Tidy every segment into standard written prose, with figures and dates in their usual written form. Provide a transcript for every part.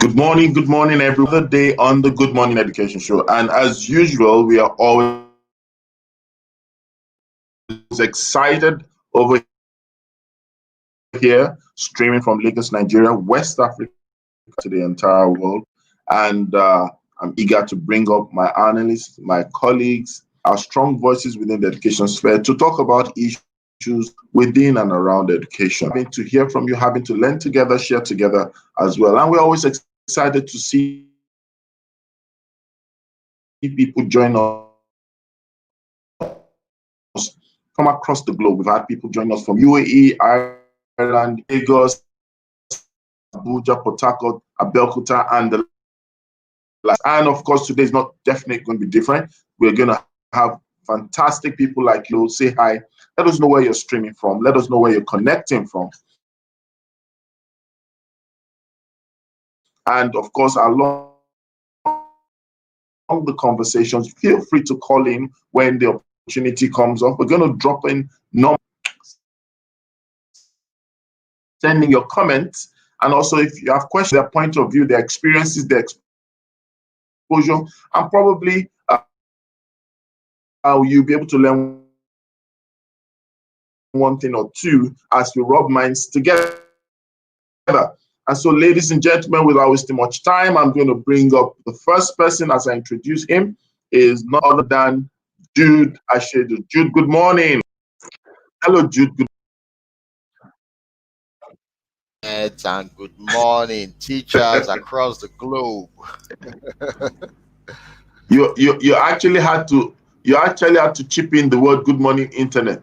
Good morning, every other day on the Good Morning Education Show. And as usual, we are always excited over here, streaming from Lagos, Nigeria, West Africa to the entire world. And I'm eager to bring up my analysts, my colleagues, our strong voices within the education sphere to talk about issues within and around education. Having to hear from you, having to learn together, share together as well. And we're always excited to see people join us from across the globe. We've had people join us from UAE, Ireland, Lagos, Abuja, Port Harcourt, Abeokuta, and the last. And of course, today is not definitely going to be different. We're going to have fantastic people like you. Say hi. Let us know where you're streaming from. Let us know where you're connecting from. And of course, along the conversations, feel free to call in when the opportunity comes up. We're going to drop in sending your comments, and also if you have questions, their point of view, their experiences, their exposure, and probably you'll be able to learn one thing or two as we rub minds together. And so, ladies and gentlemen, without wasting much time, I'm going to bring up the first person as I introduce him, is none other than Jude Ashedu. Jude, good morning. Hello, Jude. Good And good morning, teachers across the globe. You actually had to chip in the word good morning internet.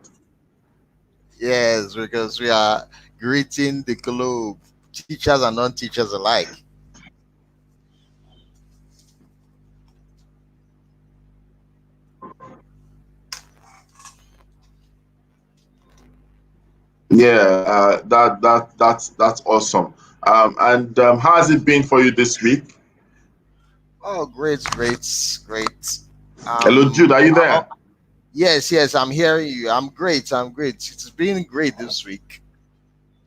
Yes, because we are greeting the globe, teachers and non-teachers alike. Yeah, that's awesome. And how has it been for you this week? Oh, great. Hello, Jude, are you there? Yes, I'm hearing you. I'm great. It's been great this week.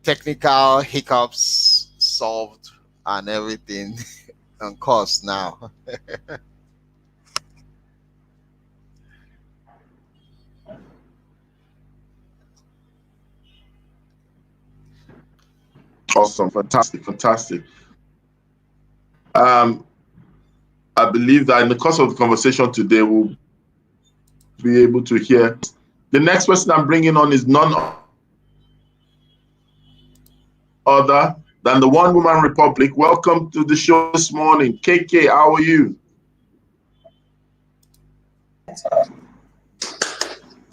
Technical hiccups solved and everything on course now. Awesome, fantastic. I believe that in the course of the conversation today, we'll be able to hear. The next person I'm bringing on is none other than the One Woman Republic. Welcome to the show this morning. KK, how are you?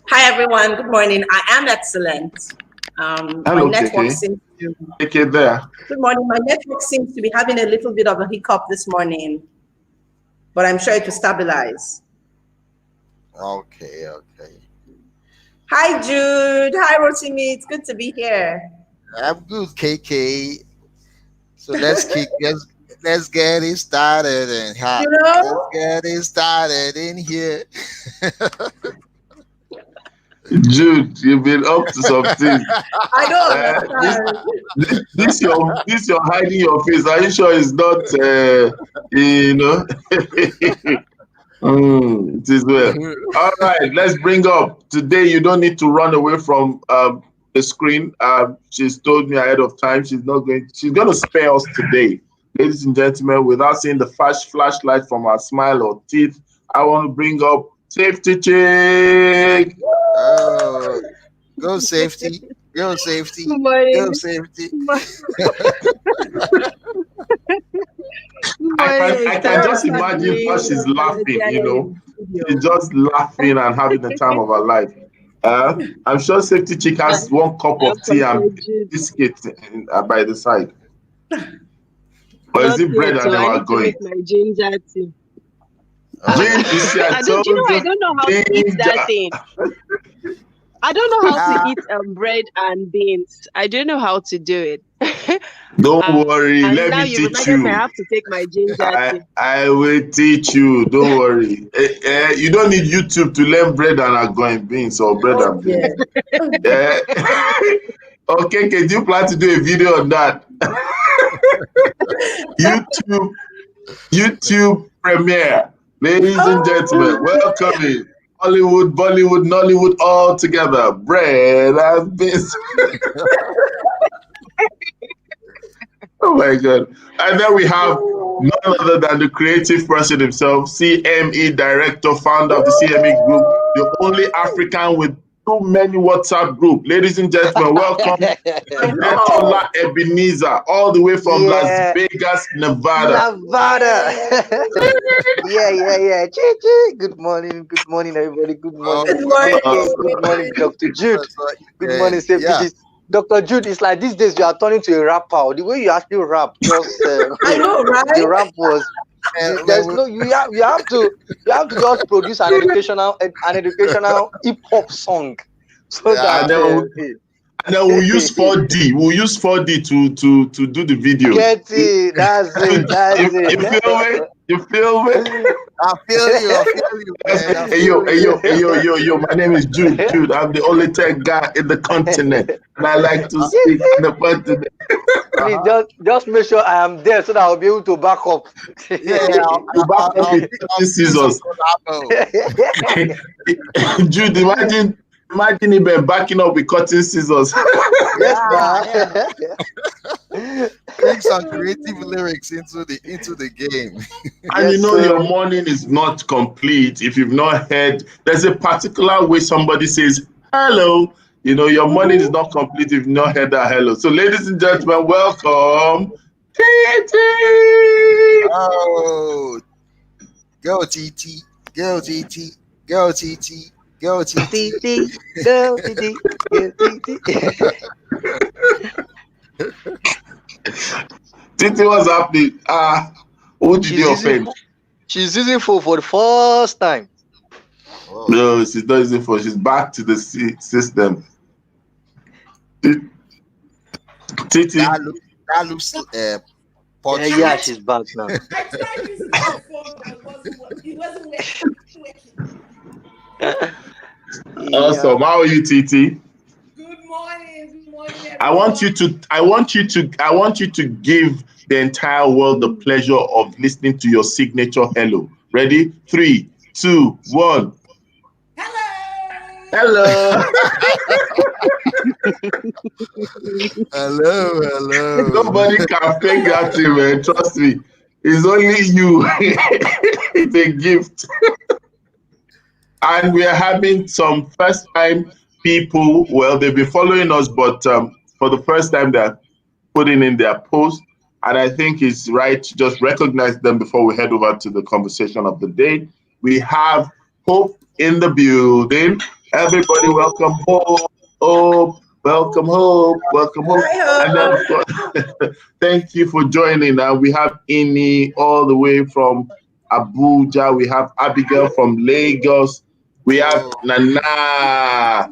Hi, everyone. Good morning. I am excellent. Hello, my network KK. seems to... KK there. Good morning. My network seems to be having a little bit of a hiccup this morning, but I'm sure it will stabilize. Okay. Hi, Jude. Hi, Rotimi. It's good to be here. I'm good, KK. So let's get it started and let's get it started in here. Jude, you've been up to something. I know. This you're hiding your face. Are you sure it's not? It is well. All right, let's bring up today. You don't need to run away from the screen. She's told me ahead of time she's going to spare us today, ladies and gentlemen. Without seeing the flashlight from her smile or teeth, I want to bring up Safety Chick. Oh, go Safety. Go Safety. Go Safety. I can just imagine how she's laughing, She's just laughing and having the time of her life. I'm sure Safety Chick has one cup of tea and biscuit by the side. Or is it bread and they are going? My ginger tea. I don't know how to eat that thing. I don't know how to eat bread and beans. I don't know how to do it. Don't worry, let me teach you. I have to take my ginger tea. I will teach you. Don't worry. You don't need YouTube to learn bread and agoin beans or bread and beans. Okay, do you plan to do a video on that? YouTube premiere. Ladies and gentlemen, welcome in. Hollywood, Bollywood, Nollywood, all together. Bread and beans. Oh my God. And then we have none other than the creative person himself, CME director, founder of the CME group, the only African with too many WhatsApp group. Ladies and gentlemen, welcome Detola Ebenezer, all the way from Las Vegas, Nevada. Yeah. Good morning, everybody. Good morning. Good morning, Dr. Jude. Good morning, Safety. Dr. Jude, it's like these days you are turning to a rapper. The way you actually rap, just I know, right? The rap was. There's no. You have to just produce an educational hip hop song, so that. And then we'll use 4D. We'll use 4D to do the video. Get it. That's it. You feel me? I feel you. Man. Hey, yo. My name is Jude. Jude, I'm the only tech guy in the continent. And I like to speak in the continent. Just make sure I am there so that I'll be able to back up. You back up with scissors. Jude, imagine him backing up with cutting scissors. Bring some creative lyrics into the game. And your morning is not complete if you've not heard. There's a particular way somebody says hello. Your morning is not complete if you've not heard that hello. So, ladies and gentlemen, welcome, TT. Oh, go TT, go TT, go TT. Go TT, go TT, go TT. TT, what's happening? What did you offend? She's using phone for the first time. Oh. No, she's not using phone. She's back to the system. TT. That looks yeah, she's back now. I tried using my phone, but it wasn't working. Awesome. How are you, TT? Good morning. Everyone. I want you to give the entire world the pleasure of listening to your signature hello. Ready? 3, 2, 1. Hello. Hello. Nobody can fake that thing, man. Trust me. It's only you. It's a gift. And we are having some first-time people. Well, they've been following us, but for the first time, they're putting in their post. And I think it's right to just recognize them before we head over to the conversation of the day. We have Hope in the building. Everybody, welcome Hope. Welcome Hope. And then, thank you for joining. We have Ini all the way from Abuja. We have Abigail from Lagos. We have Nana. I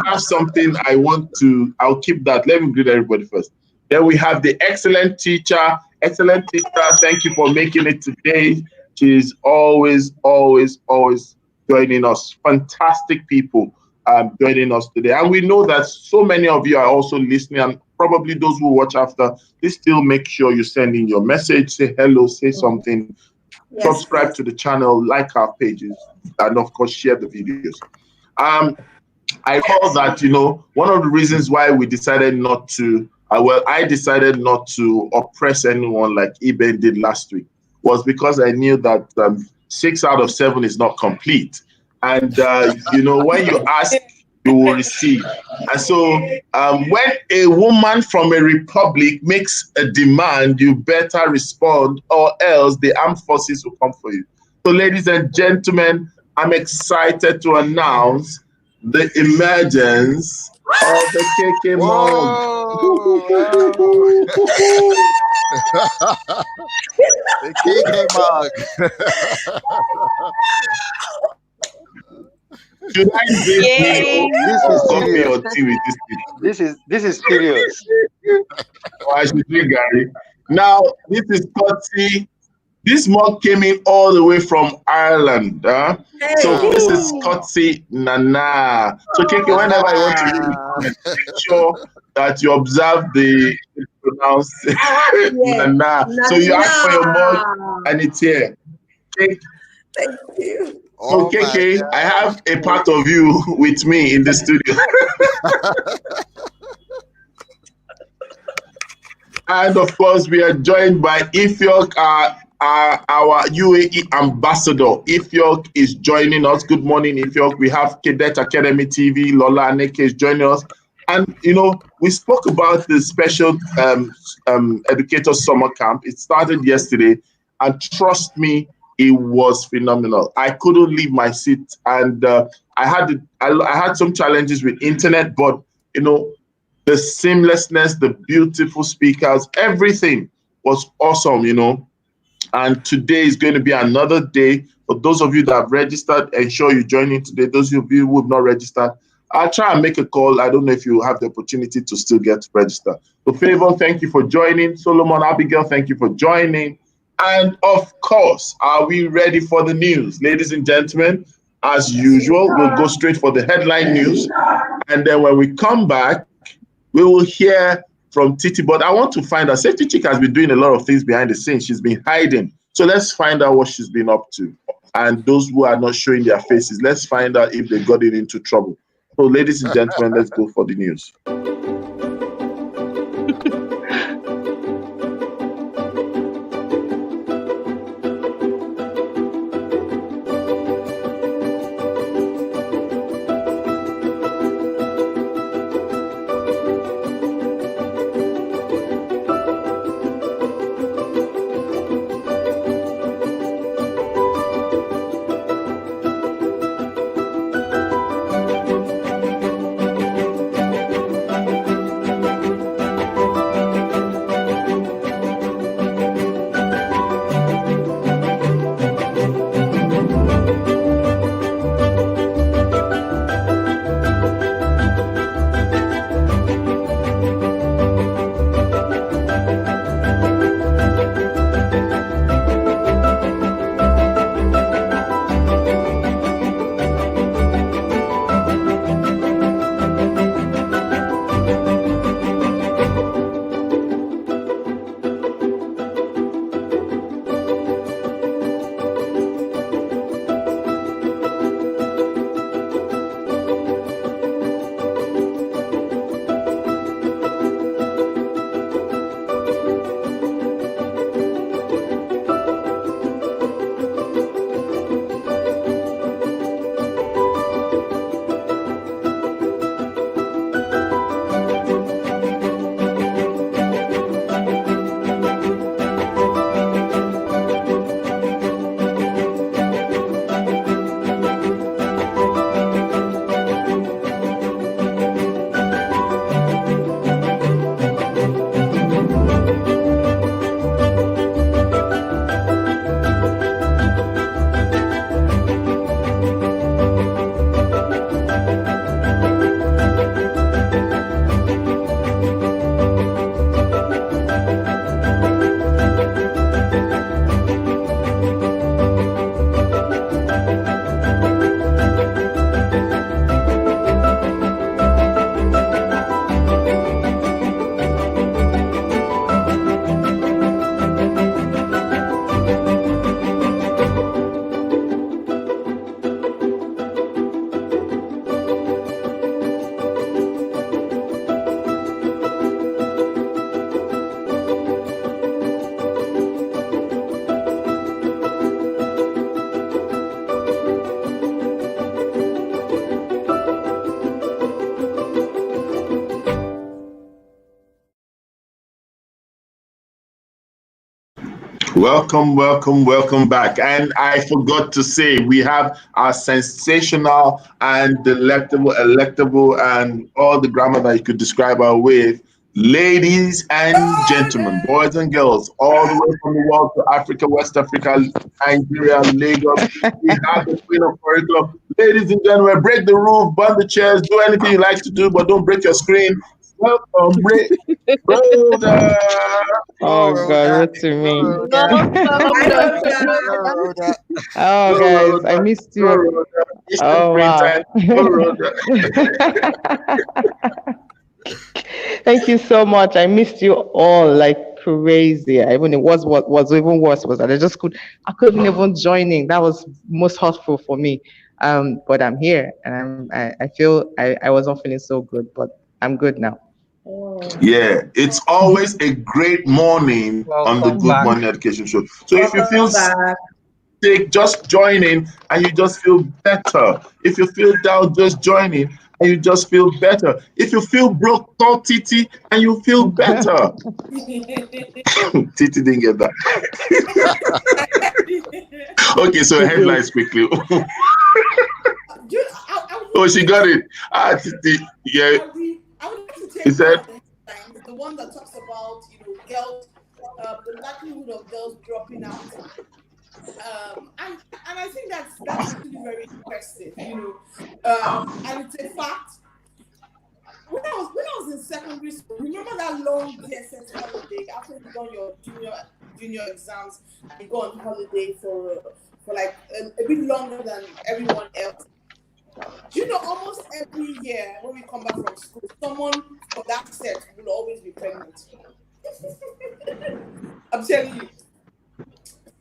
have something I want to. I'll keep that. Let me greet everybody first. Then we have the excellent teacher. Thank you for making it today. She's always joining us. Fantastic people joining us today. And we know that so many of you are also listening, and probably those who watch after. Please still make sure you send in your message, say hello, say something. Yes. Subscribe to the channel, like our pages, and of course share the videos. I call that, one of the reasons why we decided not to, I decided not to oppress anyone like Eben did last week, was because I knew that 6 out of 7 is not complete. And, when you ask, you will receive. And so when a woman from a republic makes a demand, you better respond, or else the armed forces will come for you. So, ladies and gentlemen, I'm excited to announce the emergence of the KK mug. The KK mug. Should I this is serious. Oh, I should drink, Gary. Now, this is Scotty. This mug came in all the way from Ireland. So this is Scotty Nana. So KK, whenever I want to make sure that you observe the pronounce Nana. So you ask for your mug and it's here. Okay. Thank you. So KK, I have a part of you with me in the studio. And of course, we are joined by Ifyok, our UAE ambassador. Ifyok is joining us. Good morning, Ifyok. We have Cadet Academy TV. Lola Aneke is joining us. And, you know, we spoke about the special educator summer camp. It started yesterday. And trust me, it was phenomenal. I couldn't leave my seat. And I had some challenges with internet, but, you know, the seamlessness, the beautiful speakers, everything was awesome, you know. And today is going to be another day. For those of you that have registered, ensure you join in today. Those of you who have not registered, I'll try and make a call. I don't know if you have the opportunity to still get registered. So Favor, thank you for joining. Solomon, Abigail, thank you for joining. And of course, are we ready for the news? Ladies and gentlemen, as usual, we'll go straight for the headline news. And then when we come back, we will hear from Titi. But I want to find out, Safety Chick has been doing a lot of things behind the scenes. She's been hiding. So let's find out what she's been up to. And those who are not showing their faces, let's find out if they got it into trouble. So ladies and gentlemen, let's go for the news. Welcome, welcome, welcome back. And I forgot to say, we have our sensational and delectable, electable, and all the grammar that you could describe her with. Ladies and gentlemen, boys and girls, all the way from the world to Africa, West Africa, Nigeria, Lagos, we have the Queen of Curriculum. Ladies and gentlemen, break the roof, burn the chairs, do anything you like to do, but don't break your screen. Welcome, brother. Oh God, what to me? Oh guys, I missed you. Oh wow. Thank you so much. I missed you all like crazy. Even it was what was even worse was that I couldn't even join in. That was most hurtful for me. But I'm here and I feel I wasn't feeling so good, but I'm good now. Yeah, it's always a great morning on the Good Morning Education Show. So if you feel sick, just join in and you just feel better. If you feel down, just join in and you just feel better. If you feel broke, call Titi and you feel better. Titi didn't get that. Okay, so headlines quickly. Oh, she got it. Titi, yeah. I would like to take He said the one that talks about girls, the likelihood of girls dropping out. And I think that's actually very interesting, and it's a fact. When I was in secondary school, remember that long DSS holiday after you've done your junior exams and you go on holiday for like a bit longer than everyone else. Almost every year when we come back from school, someone from that set will always be pregnant. I'm telling you.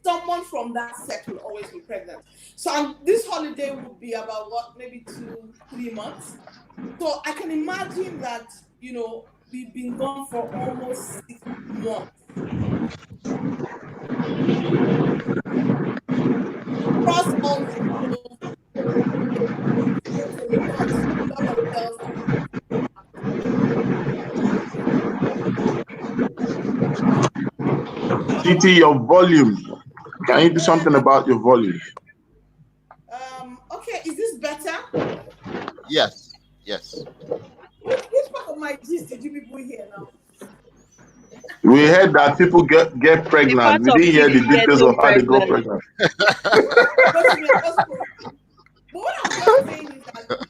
Someone from that set will always be pregnant. So this holiday would be about maybe 2-3 months. So I can imagine that, we've been gone for almost 6 months. Across all the schools, it's a lot of girls. Titi, your volume. Can you do something about your volume? Okay, is this better? Yes. Which part of my gist did you people hear now? We heard that people get pregnant. We didn't hear the details of how they got pregnant. But what I'm just saying is that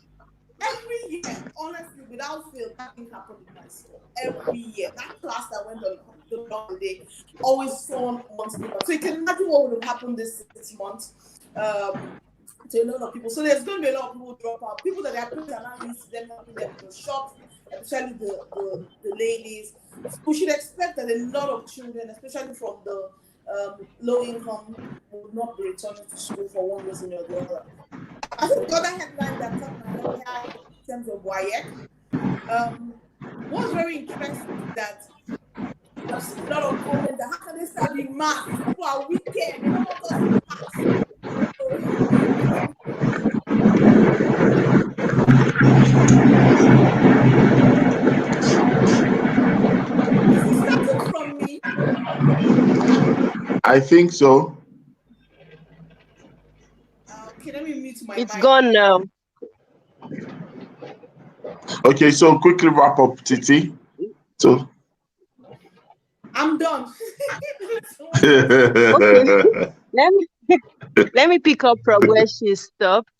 every year, honestly, without fail, that thing happened in my school. Every year, that class that went on the holiday, always someone wants to. So you can imagine what would have happened this 6 months to a lot of people. So there's going to be a lot of people drop out. People that are putting their hands, them helping them in the shops, especially the ladies. We should expect that a lot of children, especially from the low income, will not be returning to school for one reason or the other. I think the other headline that caught my eye in terms of WAEC was very interesting that I've seen a lot of comments that how can they start being math? People are wicked. They don't want us to pass. Is it starting from me? I think so. Okay, let me mute my It's mic. gone now. Okay, so quickly wrap up, Titi. So I'm done. Okay. Let me pick up from where she stopped.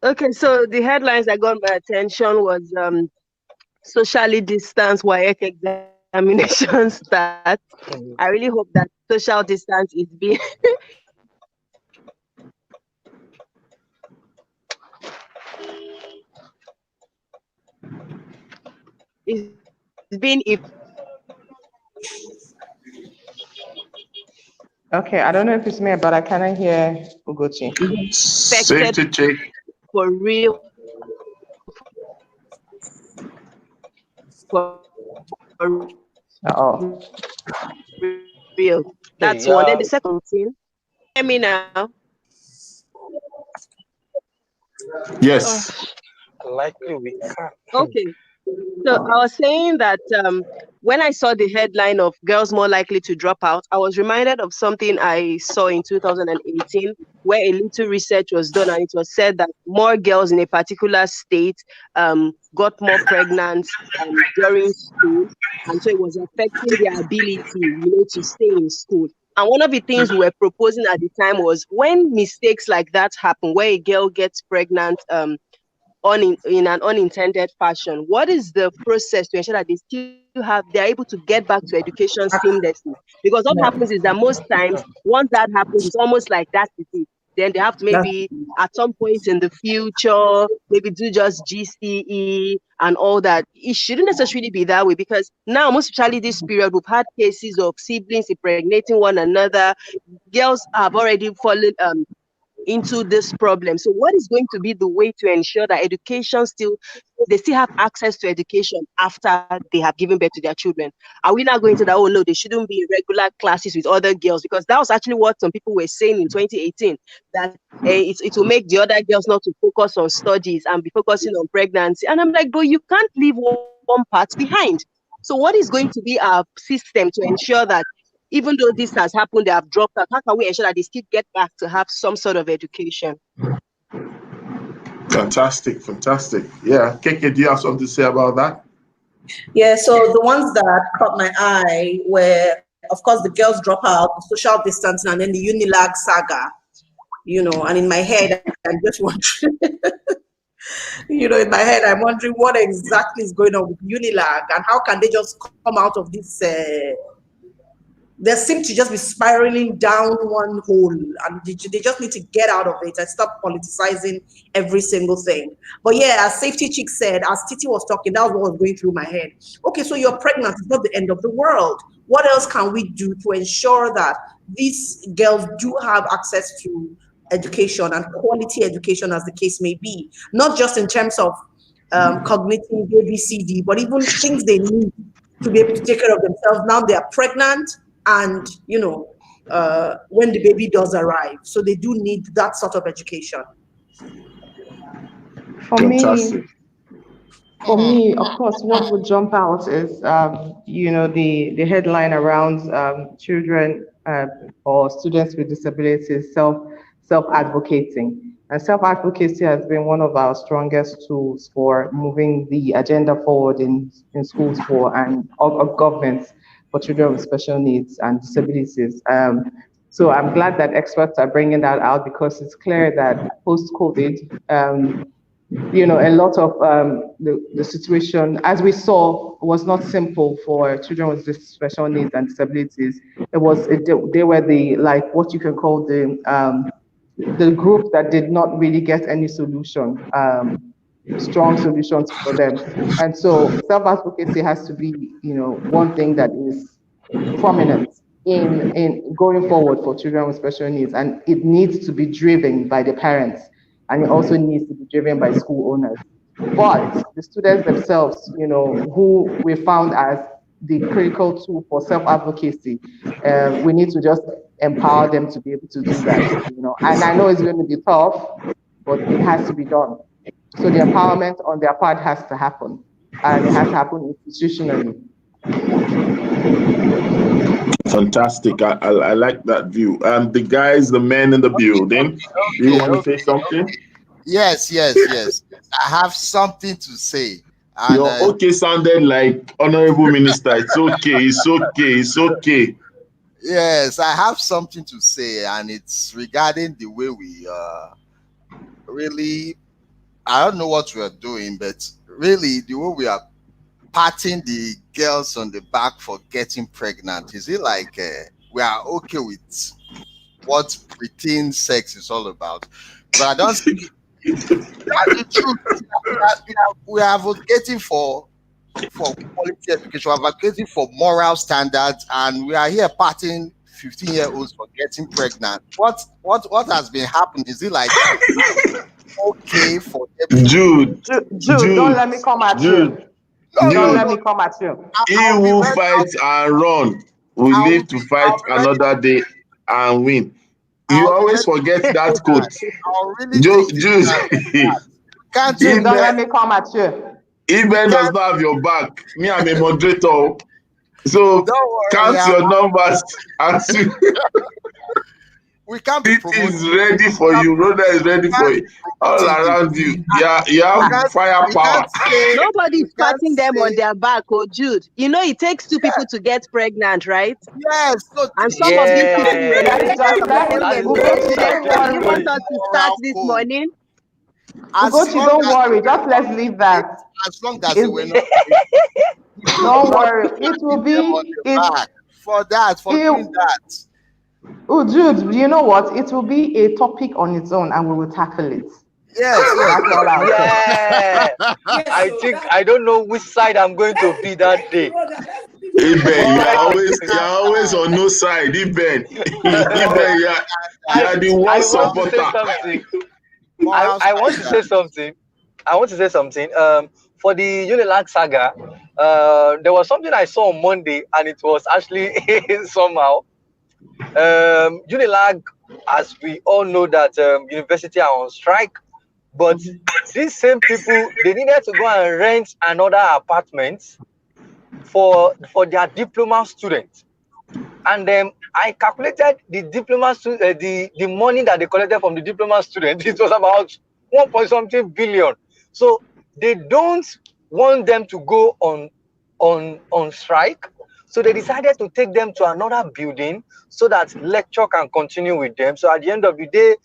Okay, so the headlines that got my attention was socially distanced WAEC examination start. I really hope that social distance is being Okay, I don't know if it's me, but I cannot hear Ugochi. Safety check. For real. Real. That's one. Then the second thing. Hear me now. Yes. Likely we can't. Okay. So I was saying that when I saw the headline of girls more likely to drop out, I was reminded of something I saw in 2018 where a little research was done, and it was said that more girls in a particular state got more pregnant during school, and so it was affecting their ability, to stay in school. And one of the things we were proposing at the time was when mistakes like that happen, where a girl gets pregnant in an unintended fashion, what is the process to ensure that they're able to get back to education seamlessly? Because what happens is that most times, once that happens, it's almost like that is it. Then they have to maybe at some point in the future, maybe do just GCE and all that. It shouldn't necessarily be that way, because now, most especially this period, we've had cases of siblings impregnating one another. Girls have already fallen into this problem. So what is going to be the way to ensure that they still have access to education after they have given birth to their children? Are we not going to that, oh no, they shouldn't be in regular classes with other girls? Because that was actually what some people were saying in 2018, that it will make the other girls not to focus on studies and be focusing on pregnancy. And I'm like, but you can't leave one part behind. So what is going to be our system to ensure that even though this has happened, they have dropped out? How can we ensure that they still get back to have some sort of education? Fantastic. Yeah, Keke, do you have something to say about that? Yeah, so the ones that caught my eye were, of course, the girls drop out, the social distancing, and then the Unilag saga, and in my head, I'm just wondering, in my head, I'm wondering what exactly is going on with Unilag, and how can they just come out of this they seem to just be spiraling down one hole, and they just need to get out of it and stop politicizing every single thing. But yeah, as Safety Chick said, as Titi was talking, that was what was going through my head. Okay, so you're pregnant, it's not the end of the world. What else can we do to ensure that these girls do have access to education and quality education, as the case may be? Not just in terms of cognitive ABCD, but even things they need to be able to take care of themselves. Now they are pregnant, and when the baby does arrive, so they do need that sort of education. For me, of course, what would jump out is the headline around children or students with disabilities self-advocating. And self-advocacy has been one of our strongest tools for moving the agenda forward in schools and of governments for children with special needs and disabilities. So I'm glad that experts are bringing that out, because it's clear that post-COVID, a lot of the situation, as we saw, was not simple for children with special needs and disabilities. They were what you can call the group that did not really get any solution. Strong solutions for them. And so self-advocacy has to be, one thing that is prominent in going forward for children with special needs. And it needs to be driven by the parents, and it also needs to be driven by school owners. But the students themselves, who we found as the critical tool for self-advocacy, we need to just empower them to be able to do that, And I know it's going to be tough, but it has to be done. So the empowerment on their part has to happen, and it has to happen institutionally. Fantastic. I like that view. The men in the building, you want to say something? Yes. I have something to say. And, your okay sounded like Honorable Minister. It's okay. Yes, I have something to say, and it's regarding the way we really, I don't know what we are doing, but really the way we are patting the girls on the back for getting pregnant. Is it like we are okay with what preteen sex is all about? But I don't see the truth. We are advocating for quality education, we are advocating for moral standards, and we are here patting 15-year-olds for getting pregnant. What has been happening? Is it like okay for them? Jude, don't let me come at you. Don't let me come at you. He who fights and run will live to fight another day and win. You always forget that quote. Jude, don't let me come at you. Even does not have your back. Me, I'm a moderator. So count your numbers and see. We can't be is ready for you. Rhoda is ready for you. All around you. Yeah, you have firepower. Nobody's patting them on their back, Jude. It takes two people to get pregnant, right? Yes. And some of these people you want us to start this morning. Don't worry. Just let's leave that. As long as we're not. Don't worry. It will be for doing that. Oh, Jude, you know what? It will be a topic on its own, and we will tackle it. Yes, That's all I'll say. Yeah. Yes, I so think I don't know which side I'm going to be that day. Iben, But you're always on no side. Iben, Iben, you're the one I want to say supporter. something. I want to say something. I want to say something. For the Unilag saga, there was something I saw on Monday, and it was actually somehow. Unilag, as we all know, that university are on strike, but these same people, they needed to go and rent another apartment for their diploma students. And I calculated the diploma the money that they collected from the diploma students. It was about 1 point something billion. So they don't want them to go on strike. So they decided to take them to another building so that lecture can continue with them. So at the end of the day,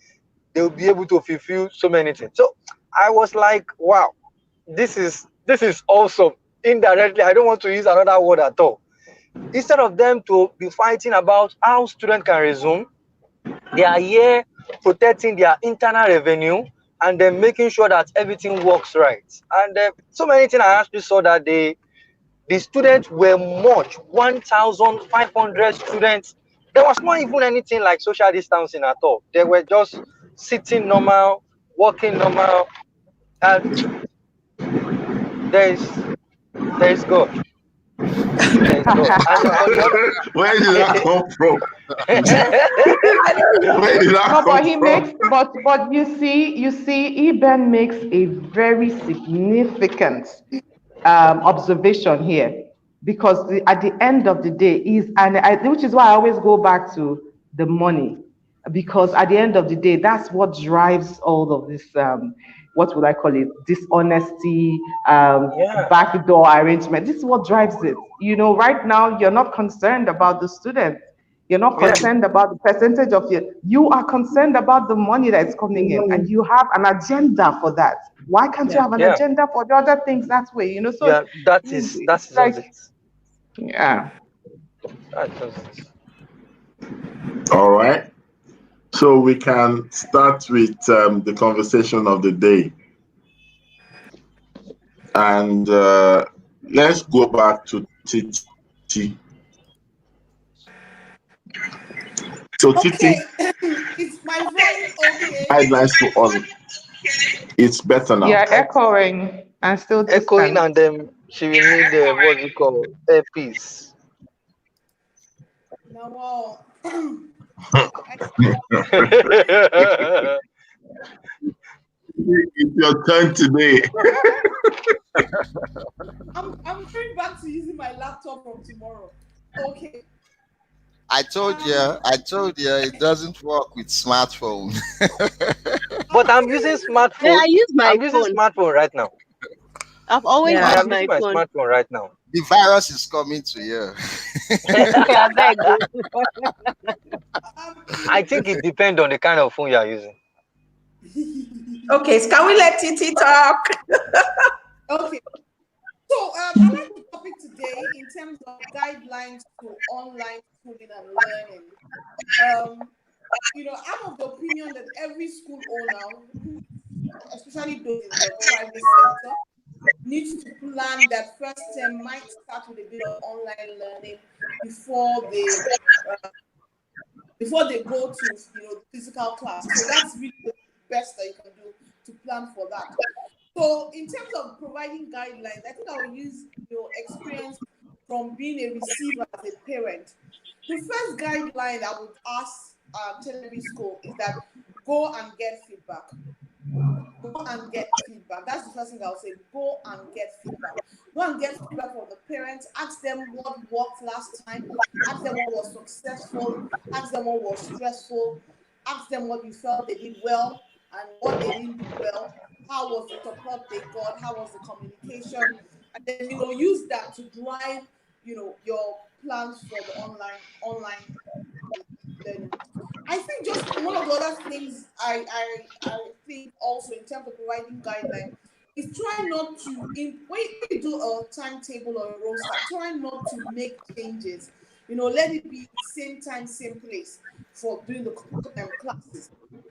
they'll be able to fulfill so many things. So I was like, wow, this is awesome. Indirectly, I don't want to use another word at all. Instead of them to be fighting about how students can resume, they are here protecting their internal revenue and then making sure that everything works right. And so many things I actually saw that the students were much 1,500 students. There was not even anything like social distancing at all. They were just sitting normal, walking normal, and there is God. There is God. Where did that come from? Where did that No, but come he from? makes, but you see, Eben makes a very significant observation here, because at the end of the day which is why I always go back to the money, because at the end of the day, that's what drives all of this. What would I call it? Dishonesty, Yeah. backdoor arrangement. This is what drives it. You know, right now you're not concerned about the student. You're not Yeah. concerned about the percentage of you are concerned about the money that is coming in, and you have an agenda for that. Why can't you have an Yeah. agenda for the other things that way? You know, so Yeah. That it's is it's just like, it. yeah. That's just it. All right. So we can start with the conversation of the day. And let's go back to Titi. So Titi, It's my voice okay. guidelines to all. It's better now. You're echoing and still Echoing, distant. and she will need what's it called, earpiece. Now, well, It's your turn today. I'm going back to using my laptop from tomorrow. Okay. I told you, it doesn't work with smartphone. But I'm using smartphone. Yeah, I use my I'm using phone. smartphone right now. I've always Yeah. used I'm my using my phone. smartphone right now. The virus is coming to you. I beg you. I think it depends on the kind of phone you are using. Okay, so can we let Titi talk? Okay. So I like the topic today in terms of guidelines to online schooling and learning. You know, I'm of the opinion that every school owner, especially those in the private sector, needs to plan that first term might start with a bit of online learning before they go to physical class. So that's really the best that you can do to plan for that. So in terms of providing guidelines, I think I will use your experience from being a receiver as a parent. The first guideline I would ask Television School is that go and get feedback. Go and get feedback. That's the first thing I'll say. Go and get feedback. Go and get feedback from the parents. Ask them what worked last time. Ask them what was successful. Ask them what was stressful. Ask them what you felt they did well and what they didn't do well. How was the support they got? How was the communication? And then use that to drive your plans for the online learning. I think just one of the other things I think also in terms of providing guidelines is try not to when you do a timetable or a roster, try not to make changes. let it be same time, same place for doing the classes.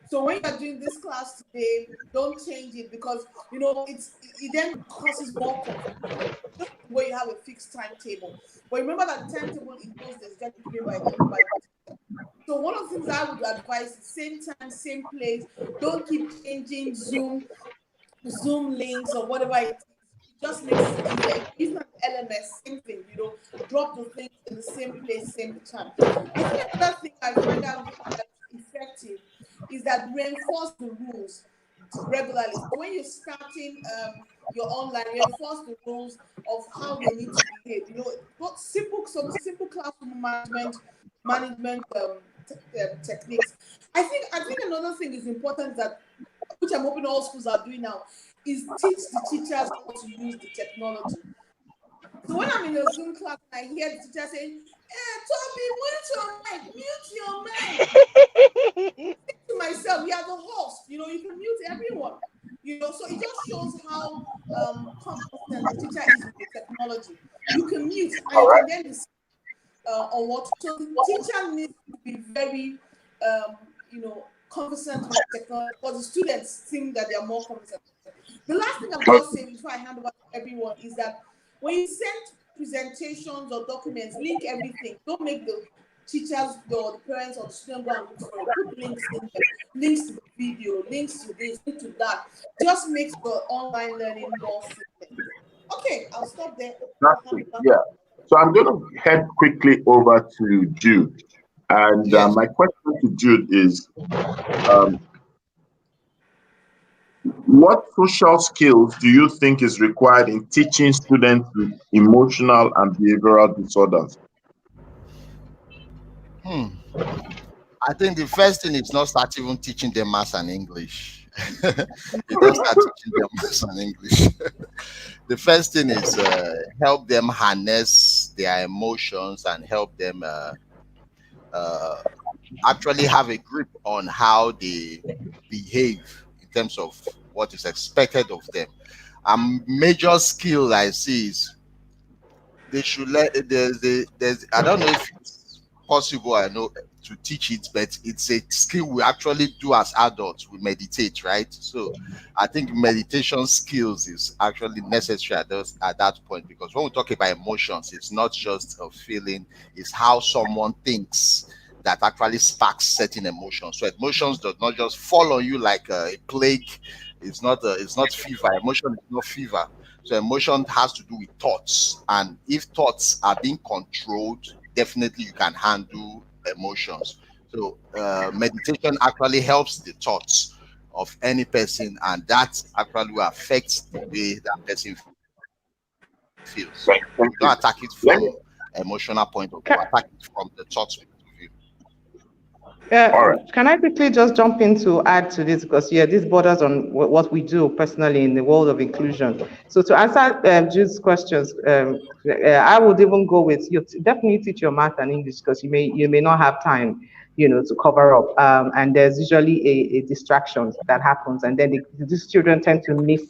So when you're doing this class today, don't change it, because it then causes more confusion. Just where you have a fixed timetable. But remember that timetable in those days got given by the So one of the things I would advise is same time, same place. Don't keep changing Zoom links or whatever it is. It just makes it easier. Even LMS, same thing, drop the things in the same place, same time. I think another thing I find out that's effective is that reinforce the rules regularly. So when you're starting your online, reinforce the rules of how they need to behave. Some simple classroom management techniques. I think another thing is important, that which I'm hoping all schools are doing now, is teach the teachers how to use the technology. So when I'm in a Zoom class and I hear the teacher saying, Toby, mute your mic. I think to myself, you are the host, you can mute everyone. So it just shows how competent the teacher is with the technology. You can mute and you can then decide on what. So the teacher needs to be very, conversant with technology, because the students think that they are more conversant. The last thing I'm going to say before I hand over to everyone is that when you send presentations or documents, link everything. Don't make the teachers or the parents or the students go and look for it. Put links in there, links to the video, links to this, links to that. Just makes the online learning more simple. Okay, I'll stop there. Yeah. So I'm going to head quickly over to Jude. And my question to Jude is, what social skills do you think is required in teaching students with emotional and behavioral disorders? I think the first thing is not start even teaching them maths and English. You don't start teaching them maths and English. The first thing is help them harness their emotions and help them actually have a grip on how they behave in terms of what is expected of them. A major skill I see is they should there's I don't know if it's possible, I know, to teach it, but it's a skill we actually do as adults. We meditate, right? So I think meditation skills is actually necessary at that point, because when we talk about emotions, it's not just a feeling, it's how someone thinks that actually sparks certain emotions. So emotions does not just fall on you like a plague. It's not fever. Emotion is not fever. So emotion has to do with thoughts, and if thoughts are being controlled, definitely you can handle emotions. So meditation actually helps the thoughts of any person, and that actually will affect the way that person feels. You don't attack it from emotional point of view, attack it from the thoughts point of view. Can I quickly just jump in to add to this, because this borders on what we do personally in the world of inclusion. So to answer Jude's questions, I would even go with, you definitely teach your math and English, because you may not have time, to cover up, and there's usually a distraction that happens, and then these children tend to miss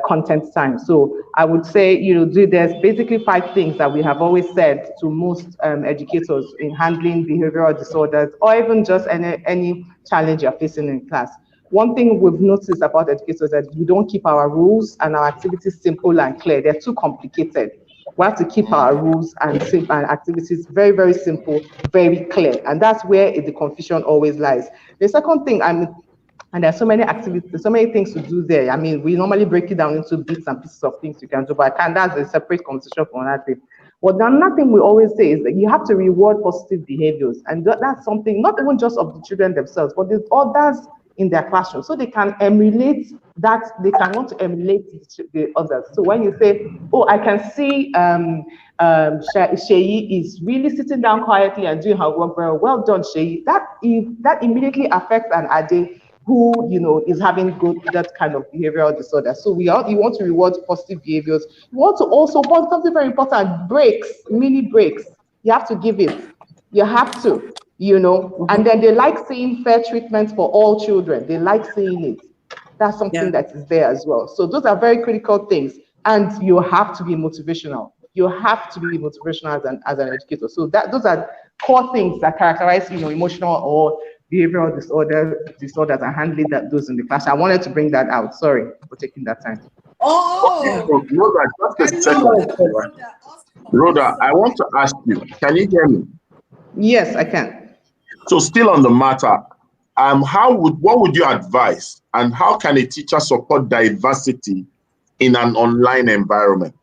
content time. So I would say, there's basically 5 things that we have always said to most educators in handling behavioral disorders, or even just any challenge you're facing in class. One thing we've noticed about educators is that we don't keep our rules and our activities simple and clear. They're too complicated. We have to keep our rules and activities very, very simple, very clear. And that's where the confusion always lies. The second thing, and there's so many activities, so many things to do there. I mean, we normally break it down into bits and pieces of things you can do, but that's a separate conversation for another thing. But another thing we always say is that you have to reward positive behaviors. And that's something, not even just of the children themselves, but the others in their classroom. So they can emulate that, they can want to emulate the others. So when you say, I can see Sheyi is really sitting down quietly and doing her work very well done, Sheyi, that immediately affects an Ade who is having that kind of behavioral disorder. So you want to reward positive behaviors. You want to also want something very important, breaks, mini breaks. You have to give it. You have to, and then they like seeing fair treatment for all children. They like seeing it. That's something that is there as well. So those are very critical things. And you have to be motivational. you have to be motivational as an educator. So those are core things that characterize, emotional or behavioral disorders and handling those in the class. I wanted to bring that out. Sorry for taking that time. Rhoda, I want to ask you, can you hear me? Yes, I can. So still on the matter, what would you advise, and how can a teacher support diversity in an online environment?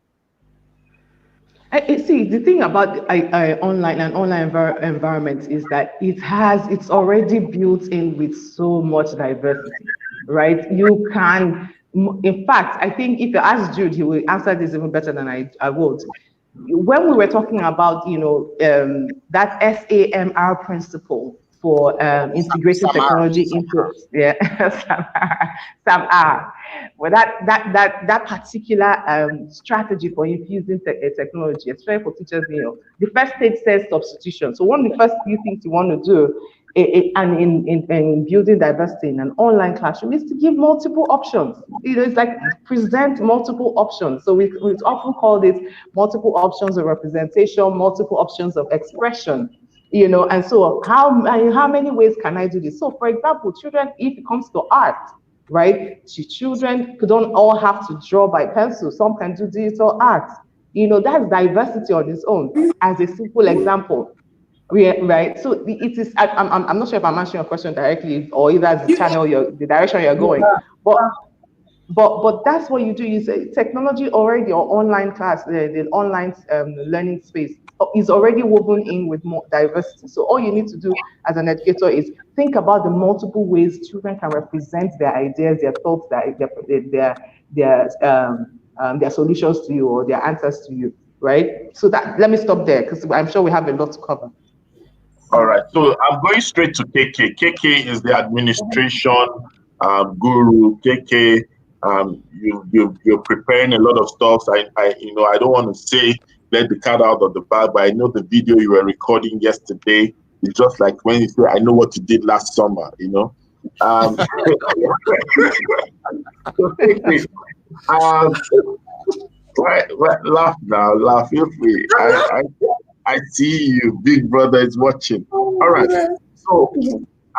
See, the thing about online environment is that it's already built in with so much diversity, right? You can, in fact, I think if you ask Jude, he will answer this even better than I would. When we were talking about, that SAMR principle for integrating technology into SAMR. Well, that particular strategy for infusing technology, especially for teachers, the first stage says substitution. So one of the first few things you want to do in building diversity in an online classroom is to give multiple options. It's like present multiple options. So we often call it multiple options of representation, multiple options of expression. And so how many ways can I do this? So for example, children, if it comes to art, right? Children don't all have to draw by pencil. Some can do digital art. That's diversity on its own, as a simple example. Right. So it is. I'm not sure if I'm answering your question directly, or either as the channel, the direction you're going. But that's what you do. You say technology already, or online class, the online learning space is already woven in with more diversity. So all you need to do as an educator is think about the multiple ways children can represent their ideas, their thoughts, their solutions to you, or their answers to you. Right. So let me stop there, because I'm sure we have a lot to cover. All right, so I'm going straight to KK. KK is the administration guru. KK, you're preparing a lot of stuff. I don't want to say let the cat out of the bag, but I know the video you were recording yesterday is just like when you say, I know what you did last summer. So KK, laugh now, laugh. Feel free. I see you, big brother is watching. All right, so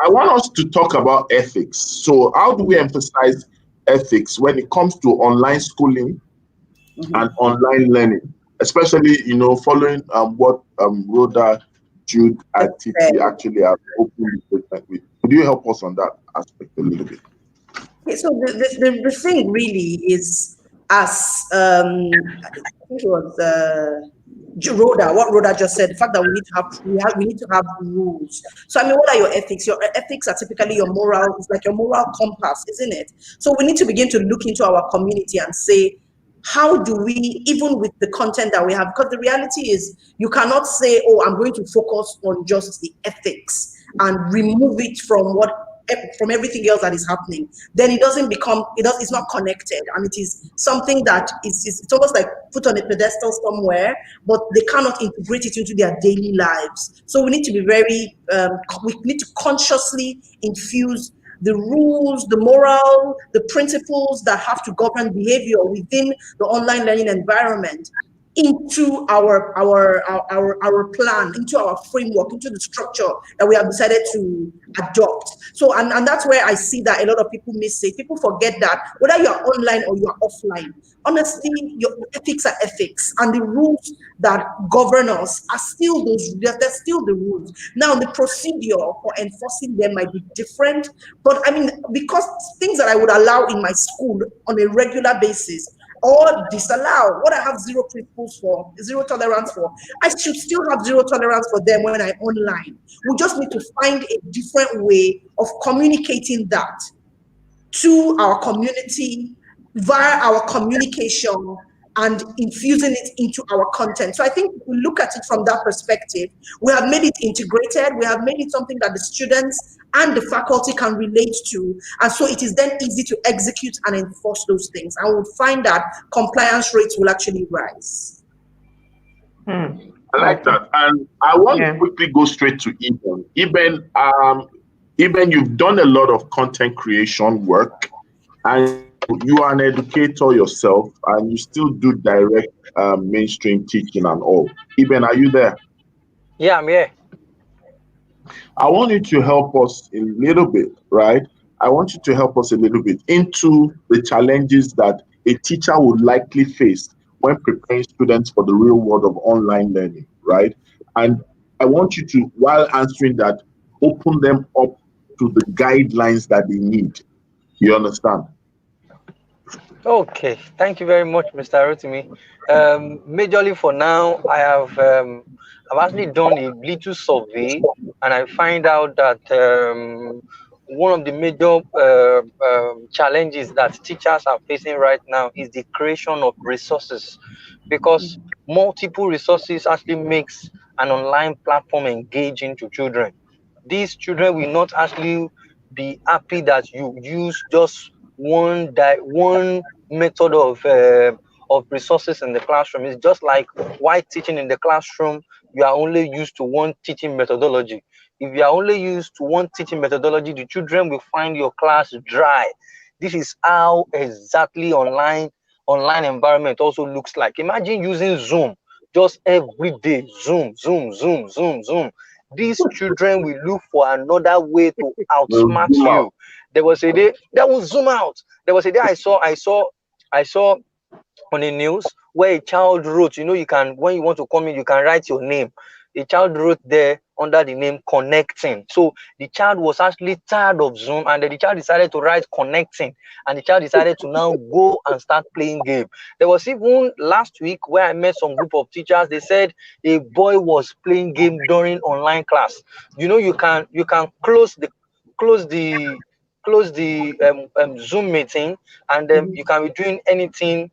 I want us to talk about ethics. So how do we emphasize ethics when it comes to online schooling and online learning, especially, following what Rhoda, Jude, and Titi actually have opened the statement with? Could you help us on that aspect a little bit? Okay, so the thing really is, as I think it was Rhoda, what Rhoda just said, the fact that we need to have rules. So what are your ethics? Your ethics are typically your moral. It's like your moral compass, isn't it? So we need to begin to look into our community and say, how do we, even with the content that we have, because the reality is you cannot say, oh, I'm going to focus on just the ethics and remove it from everything else that is happening. Then it doesn't become, it's not connected, and it is something that it's almost like put on a pedestal somewhere, but they cannot integrate it into their daily lives. So we need to be we need to consciously infuse the rules, the moral, the principles that have to govern behavior within the online learning environment into our plan, into our framework, into the structure that we have decided to adopt. So, and that's where I see that a lot of people miss it. People forget that whether you are online or you are offline, honestly, your ethics are ethics, and the rules that govern us are still they're still the rules. Now, the procedure for enforcing them might be different, but because things that I would allow in my school on a regular basis, or disallow what I have zero principles for, zero tolerance for, I should still have zero tolerance for them when I'm online. We just need to find a different way of communicating that to our community via our communication and infusing it into our content. So I think if we look at it from that perspective, we have made it integrated, we have made it something that the students and the faculty can relate to, and so it is then easy to execute and enforce those things. And we'll find that compliance rates will actually rise. I like that. And I want to quickly go straight to Eben. Eben, you've done a lot of content creation work, and you are an educator yourself, and you still do direct mainstream teaching and all. Eben, are you there? Yeah, I'm here. I want you to help us a little bit, right? I want you to help us a little bit into the challenges that a teacher would likely face when preparing students for the real world of online learning, right? And I want you to, while answering that, open them up to the guidelines that they need. You understand? Okay, thank you very much, Mr. Rotimi. Majorly for now, I've actually done a little survey, and I find out that one of the major challenges that teachers are facing right now is the creation of resources, because multiple resources actually makes an online platform engaging to children. These children will not actually be happy that you use just one method of resources in the classroom. It's just like while teaching in the classroom, you are only used to one teaching methodology. If you are only used to one teaching methodology, the children will find your class dry. This is how exactly online environment also looks like. Imagine using Zoom just every day. Zoom. These children will look for another way to outsmart you. There was a day that will zoom out. There was a day I saw on the news where a child wrote, you can, when you want to come in, you can write your name. A child wrote there under the name connecting. So the child was actually tired of Zoom, and then the child decided to write connecting, and the child decided to now go and start playing game. There was even last week where I met some group of teachers. They said a boy was playing game during online class. You can close the Zoom meeting, and then you can be doing anything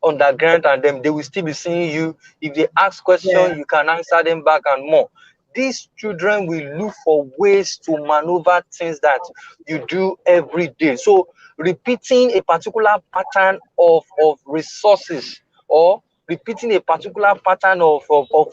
underground, and then they will still be seeing you. If they ask questions, you can answer them back and more. These children will look for ways to maneuver things that you do every day. So repeating a particular pattern of resources, or repeating a particular pattern of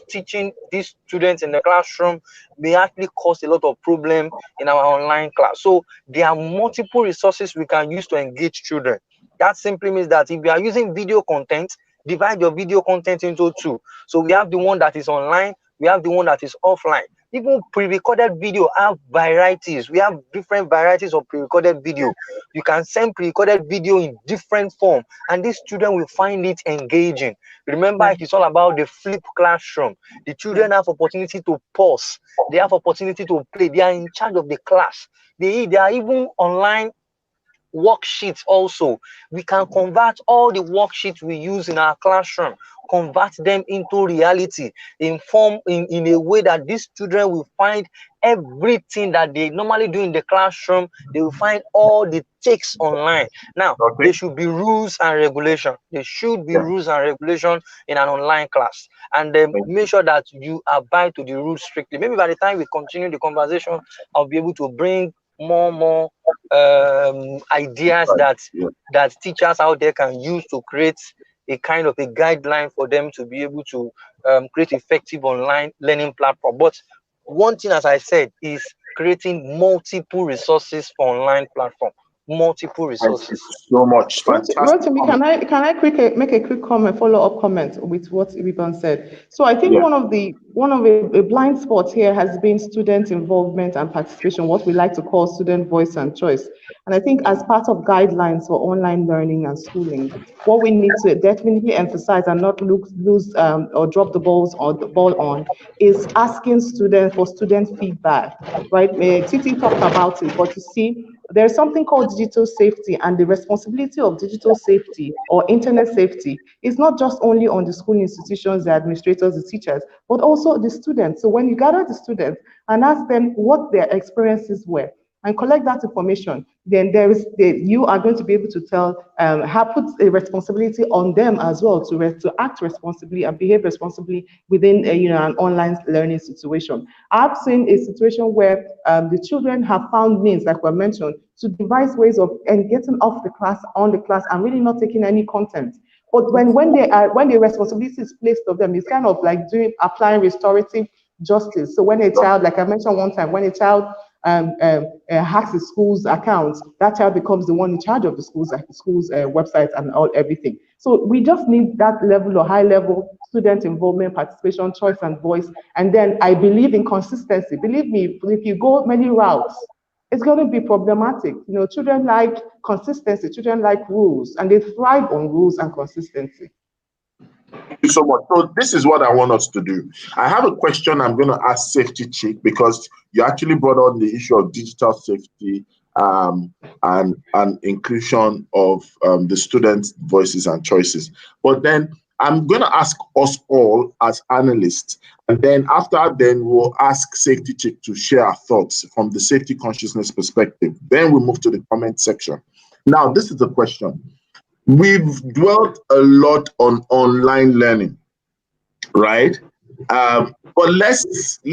teaching these students in the classroom may actually cause a lot of problem in our online class. So there are multiple resources we can use to engage children. That simply means that if you are using video content, divide your video content into two. So we have the one that is online, we have the one that is offline. Even pre-recorded video have varieties. We have different varieties of pre-recorded video. You can send pre-recorded video in different form, and these children will find it engaging. Remember, it is all about the flip classroom. The children have opportunity to pause. They have opportunity to play. They are in charge of the class. They are even online worksheets also. We can convert all the worksheets we use in our classroom, convert them into reality in a way that these children will find everything that they normally do in the classroom. They will find all the takes online. Now, there should be rules and regulation. There should be rules and regulation in an online class, and then make sure that you abide to the rules strictly. Maybe by the time we continue the conversation, I'll be able to bring more ideas that teachers out there can use to create a kind of a guideline for them to be able to create effective online learning platform. But one thing, as I said, is creating multiple resources for online platform. Multiple resources. Thank you so much. Fantastic. Rotimi, can I make a quick comment, follow-up comment with what Iban said? So I think one of the blind spots here has been student involvement and participation, what we like to call student voice and choice. And I think as part of guidelines for online learning and schooling, what we need to definitely emphasize and not lose or drop the ball on is asking students for student feedback, right? Titi talked about it, but you see, there's something called digital safety, and the responsibility of digital safety or internet safety is not just only on the school institutions, the administrators, the teachers, but also the students. So when you gather the students and ask them what their experiences were and collect that information, then you are going to be able to tell, put a responsibility on them as well to act responsibly and behave responsibly within an online learning situation. I've seen a situation where the children have found means, like we mentioned, to devise ways of getting off the class, on the class, and really not taking any content. But when the responsibility is placed on them, it's kind of like applying restorative justice. So when a child, like I mentioned one time, when a child hacks the school's accounts, that child becomes the one in charge of the school's website and everything. So we just need that level or high level student involvement, participation, choice, and voice. And then I believe in consistency. Believe me, if you go many routes, it's going to be problematic. Children like consistency, children like rules, and they thrive on rules and consistency. Thank you so much. So this is what I want us to do. I have a question I'm going to ask Safety Chick, because you actually brought on the issue of digital safety and inclusion of the students' voices and choices. But then I'm going to ask us all as analysts, and then after we'll ask Safety Chick to share our thoughts from the safety consciousness perspective. Then we'll move to the comment section. Now, this is the question. We've dwelt a lot on online learning, right? But let's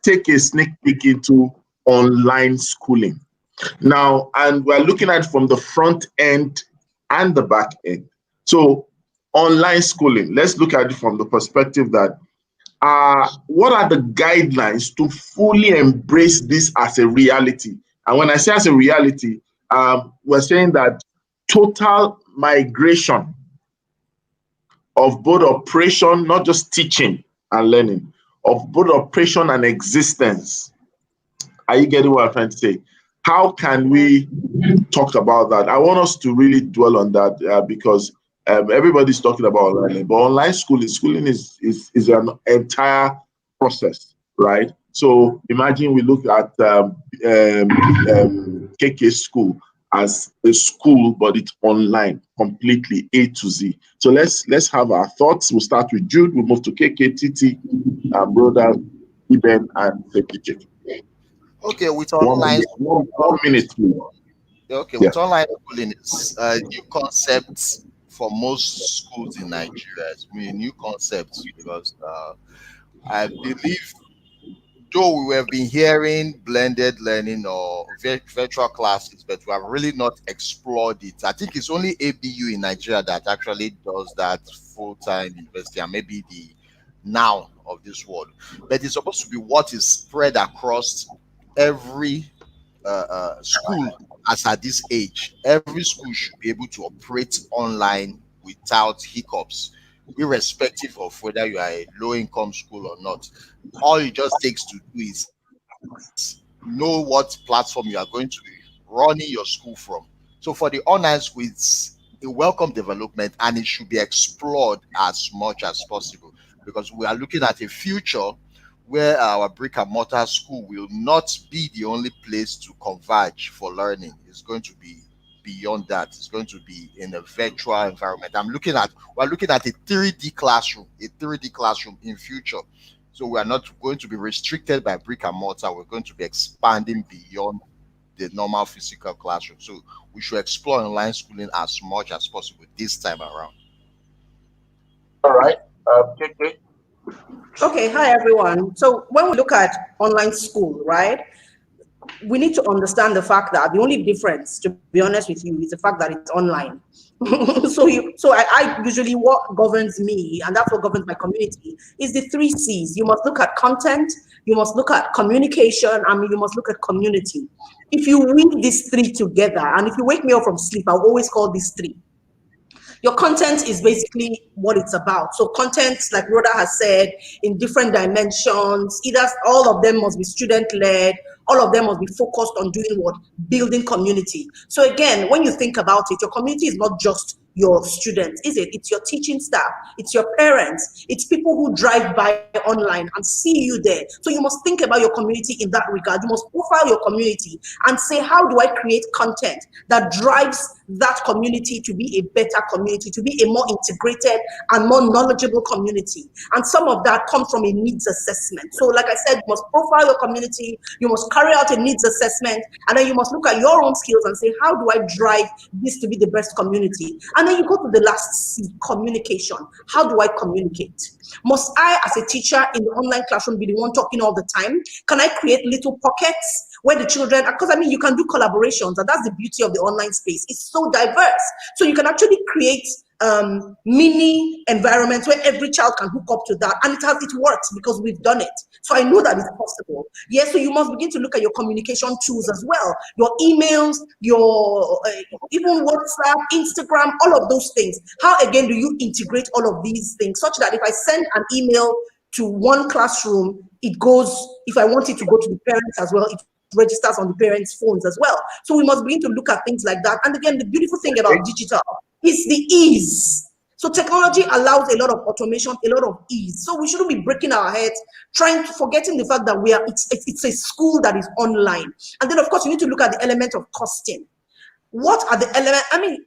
take a sneak peek into online schooling now, and we're looking at it from the front end and the back end. So online schooling, let's look at it from the perspective that what are the guidelines to fully embrace this as a reality? And when I say as a reality, we're saying that total migration of both operation, not just teaching and learning, of both operation and existence. Are you getting what I'm trying to say? How can we talk about that? I want us to really dwell on that because everybody's talking about learning, but online schooling is an entire process, right? So imagine we look at KK School as a school, but it's online, completely A to Z. So let's have our thoughts. We'll start with Jude. We'll move to KK, TT, brother, Eben, and Safety Chick. Okay, with online, 1 minute. Okay, with online schooling, it's a new concept for most schools in Nigeria. It's a new concept because I believe, though we have been hearing blended learning or virtual classes, but we have really not explored it. I think it's only ABU in Nigeria that actually does that full-time university, and maybe the now of this world. But it's supposed to be what is spread across every school as at this age. Every school should be able to operate online without hiccups, irrespective of whether you are a low-income school or not. All it just takes to do is know what platform you are going to be running your school from. So for the online school, it's a welcome development, and it should be explored as much as possible, because we are looking at a future where our brick and mortar school will not be the only place to converge for learning. It's going to be beyond that. It's going to be in a virtual environment. We're looking at a 3D classroom in future. So we are not going to be restricted by brick and mortar. We're going to be expanding beyond the normal physical classroom. So we should explore online schooling as much as possible this time around. All right. KK. Okay, hi everyone. So when we look at online school, right, we need to understand the fact that the only difference, to be honest with you, is the fact that it's online. So I usually, what governs me, and that's what governs my community, is the 3 C's. You must look at content, you must look at communication, and you must look at community. If you weave these 3 together, and if you wake me up from sleep, I'll always call these 3. Your content is basically what it's about. So content, like Rhoda has said, in different dimensions, either all of them must be student-led, all of them must be focused on doing what? Building community. So again, when you think about it, your community is not just your students, is it? It's your teaching staff, it's your parents, it's people who drive by online and see you there. So you must think about your community in that regard. You must profile your community and say, how do I create content that drives that community to be a better community, to be a more integrated and more knowledgeable community? And some of that comes from a needs assessment. So like I said, you must profile your community, you must carry out a needs assessment, and then you must look at your own skills and say, how do I drive this to be the best community? And then you go to the last C, communication. How do I communicate? Must I, as a teacher in the online classroom, be the one talking all the time? Can I create little pockets where the children, because I mean, you can do collaborations, and that's the beauty of the online space. It's so diverse. So you can actually create mini environments where every child can hook up to that, and it works because we've done it. So I know that it's possible. Yes, so you must begin to look at your communication tools as well, your emails, your even WhatsApp, Instagram, all of those things. How again do you integrate all of these things such that if I send an email to one classroom, it goes, if I want it to go to the parents as well, it registers on the parents' phones as well. So we must begin to look at things like that. And again, the beautiful thing about digital is the ease. So technology allows a lot of automation, a lot of ease. So we shouldn't be breaking our heads, forgetting the fact that it's a school that is online. And then of course you need to look at the element of costing. What are the elements? I mean,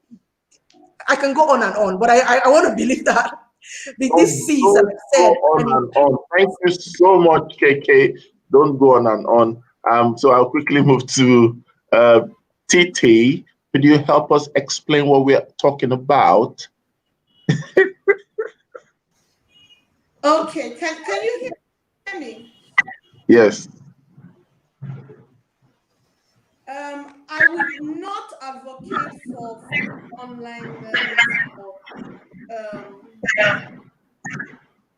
I can go on and on, but I want to believe that this sees, as I said. Thank you so much, KK. Don't go on and on. So I'll quickly move to TT. Could you help us explain what we're talking about? Okay, can you hear me? Yes. I would not advocate for online learning.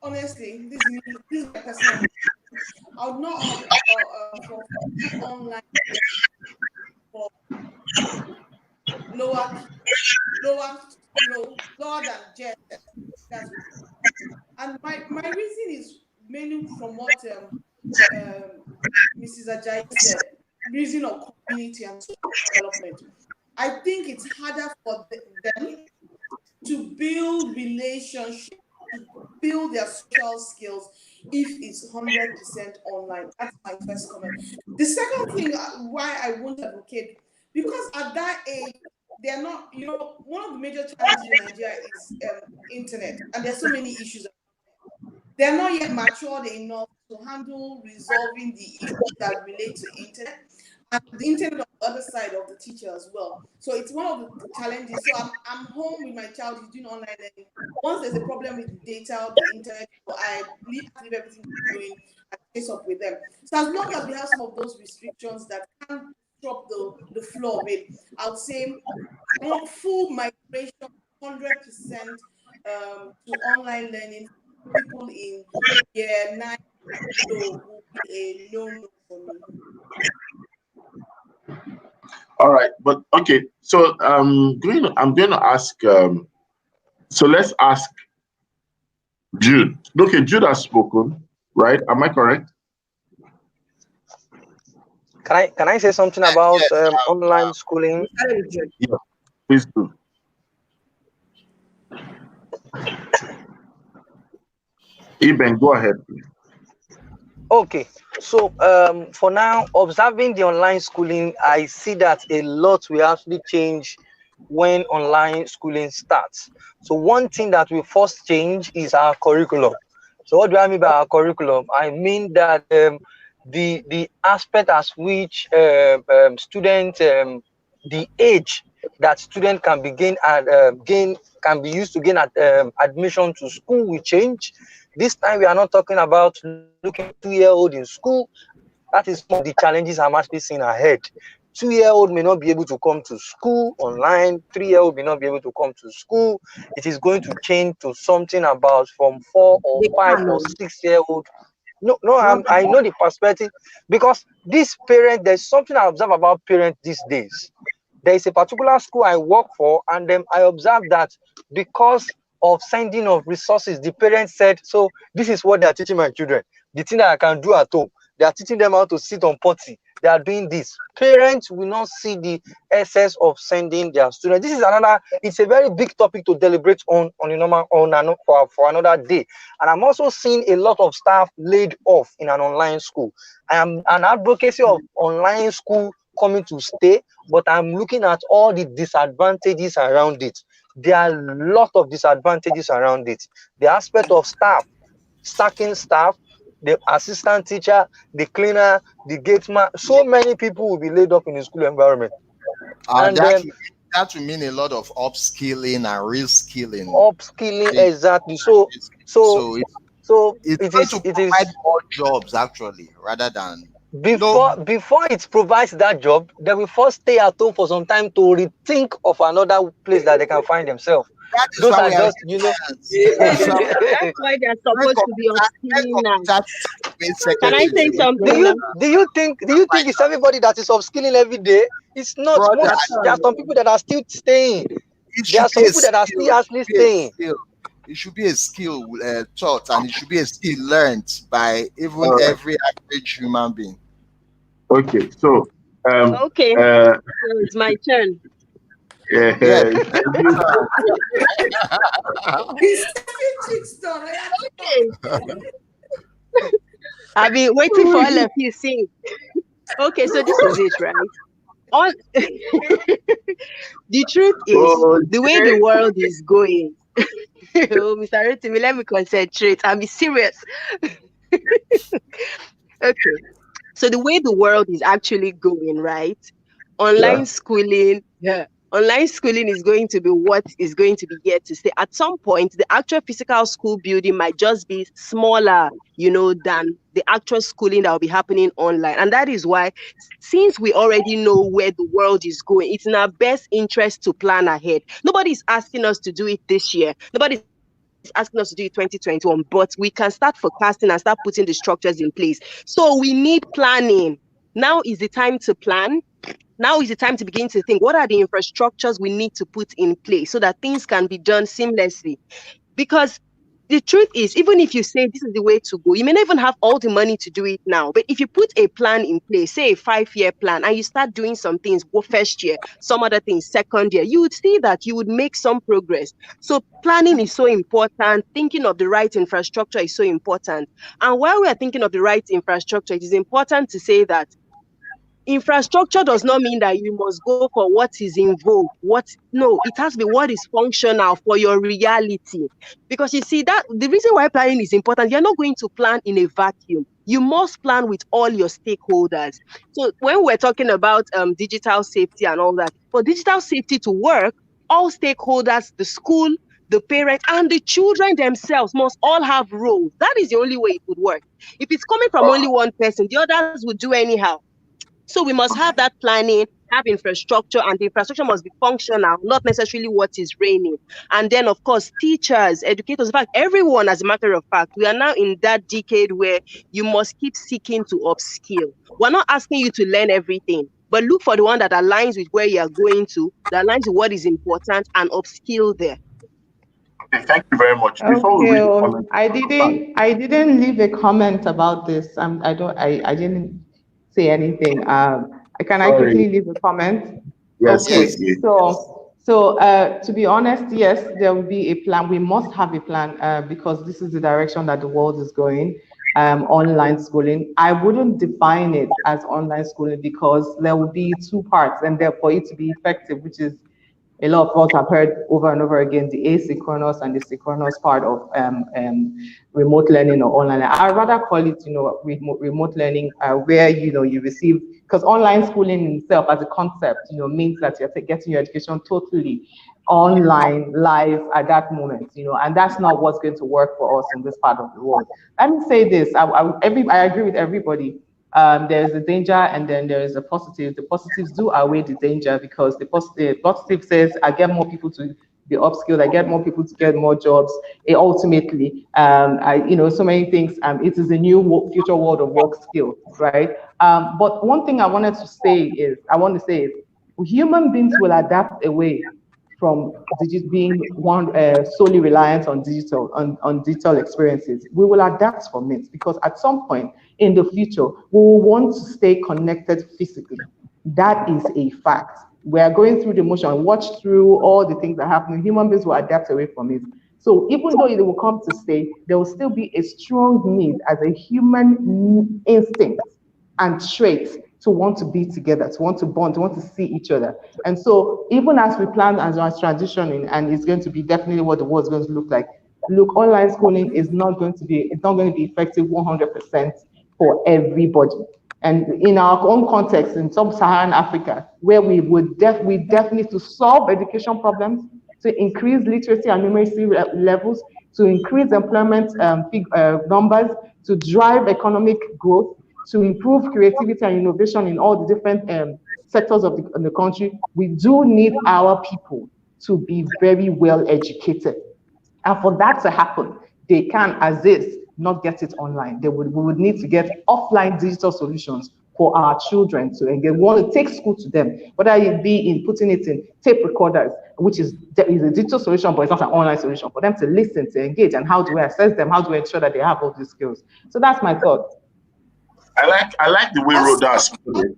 Honestly, this is my personal. I would not for online for lower than just. And my reason is mainly from what Mrs. Ajayi said, reason of community and social development. I think it's harder for them to build relationships, to build their social skills if it's 100% online. That's my first comment. The second thing why I won't advocate, because at that age, they're not, one of the major challenges in Nigeria is internet, and there's so many issues. They're not yet matured enough to handle resolving the issues that relate to internet, and the internet on the other side of the teacher as well. So it's one of the challenges. So I'm home with my child, he's doing online learning. Once there's a problem with the data, the internet, I leave everything I'm doing and face up with them. So as long as we have some of those restrictions that can drop the floor of it, I would say full migration, 100% to online learning. People in year 9 will be a no for me. All right, but okay. So I'm going to ask. So let's ask Jude. Okay, Jude has spoken, right? Am I correct? Can I say something about online schooling? Yeah, please do. Eben, go ahead, please. Okay, so for now, observing the online schooling, I see that a lot will actually change when online schooling starts. So one thing that will first change is our curriculum. So what do I mean by our curriculum? I mean that the aspect as which students, the age that student can begin and can be used to gain admission to school will change. This time we are not talking about looking at 2-year-old in school. That is one of the challenges I'm actually seeing ahead. 2-year-old may not be able to come to school online. 3-year-old may not be able to come to school. It is going to change to something about from 4 or 5 or 6-year-old. No, I know the perspective, because this parent, there's something I observe about parents these days. There is a particular school I work for, and then I observe that because of sending of resources, the parents said, so this is what they are teaching my children. The thing that I can do at home, they are teaching them how to sit on potty. They are doing this. Parents will not see the essence of sending their students. This is it's a very big topic to deliberate on a normal, for another day. And I'm also seeing a lot of staff laid off in an online school. I am an advocacy of online school coming to stay, but I'm looking at all the disadvantages around it. There are a lot of disadvantages around it. The aspect of staff, stacking staff, the assistant teacher, the cleaner, the gate man, so many people will be laid up in the school environment. And that will mean a lot of upskilling and reskilling. Upskilling, exactly. So it is more jobs actually, rather than Before it provides that job, they will first stay at home for some time to rethink of another place that they can find themselves. Those are just, That's why they're supposed to be upskilling now. Can I say something? Do you think it's everybody that is upskilling every day? It's not. There are some people that are still staying. There are some people that are still actually staying. It should be a skill taught, and it should be a skill learned by even every average human being. Okay, so so it's my turn. I've been waiting for all of you see. Okay, so this is it, right? The truth is, the way the world is going. Oh, Mr. Rotimi, let me concentrate. I'm serious. Okay, so the way the world is actually going, right? Online schooling, online schooling is going to be what is going to be here to stay. At some point, the actual physical school building might just be smaller, than the actual schooling that will be happening online. And that is why, since we already know where the world is going, it's in our best interest to plan ahead. Nobody is asking us to do it this year. Nobody is asking us to do it 2021, but we can start forecasting and start putting the structures in place. So we need planning. Now is the time to plan. Now is the time to begin to think, what are the infrastructures we need to put in place so that things can be done seamlessly? Because the truth is, even if you say this is the way to go, you may not even have all the money to do it now. But if you put a plan in place, say a 5-year plan, and you start doing some things first year, some other things second year, you would see that you would make some progress. So planning is so important. Thinking of the right infrastructure is so important. And while we are thinking of the right infrastructure, it is important to say that infrastructure does not mean that you must go for what is in vogue. No, it has to be what is functional for your reality. Because you see that the reason why planning is important, you're not going to plan in a vacuum. You must plan with all your stakeholders. So when we're talking about digital safety and all that, for digital safety to work, all stakeholders, the school, the parents, and the children themselves must all have roles. That is the only way it would work. If it's coming from only one person, the others would do anyhow. So we must have that planning, have infrastructure, and the infrastructure must be functional, not necessarily what is reigning. And then, of course, teachers, educators, in fact, everyone, as a matter of fact, we are now in that decade where you must keep seeking to upskill. We're not asking you to learn everything, but look for the one that aligns with where you are going to, that aligns with what is important, and upskill there. Okay, thank you very much. I didn't leave a comment about this. I didn't say anything. Can I quickly leave a comment? Yes. So to be honest, yes, there will be a plan. We must have a plan because this is the direction that the world is going. Online schooling, I wouldn't define it as online schooling because there will be two parts, and therefore it to be effective, which is a lot of what I've heard over and over again, the asynchronous and the synchronous part of remote learning or online. I'd rather call it, remote learning, where, you receive, because online schooling in itself as a concept, means that you're getting your education totally online, live at that moment, and that's not what's going to work for us in this part of the world. Let me say this, I agree with everybody. There's a danger and then there is a positive. The positives do outweigh the danger because the positive says I get more people to be upskilled, I get more people to get more jobs. Ultimately, so many things. It is a new future world of work skill, right? But one thing I want to say is human beings will adapt away from being solely reliant on digital experiences. We will adapt from it because at some point in the future, we will want to stay connected physically. That is a fact. We are going through the motion, watch through all the things that happen. Human beings will adapt away from it. So even though it will come to stay, there will still be a strong need as a human instinct and trait to want to be together, to want to bond, to want to see each other. And so even as we plan as we're transitioning, and it's going to be definitely what the world is going to look like, online schooling is not going to be effective 100% for everybody. And in our own context, in sub-Saharan Africa, where we definitely to solve education problems, to increase literacy and numeracy levels, to increase employment numbers, to drive economic growth, to improve creativity and innovation in all the different sectors of the country, we do need our people to be very well educated. And for that to happen, they can, as is, not get it online. We would need to get offline digital solutions for our children to engage. We want to take school to them, whether it be in putting it in tape recorders, which is a digital solution, but it's not an online solution, for them to listen, to engage, and how do we assess them? How do we ensure that they have all these skills? So that's my thought. I like the way Rhoda's put it.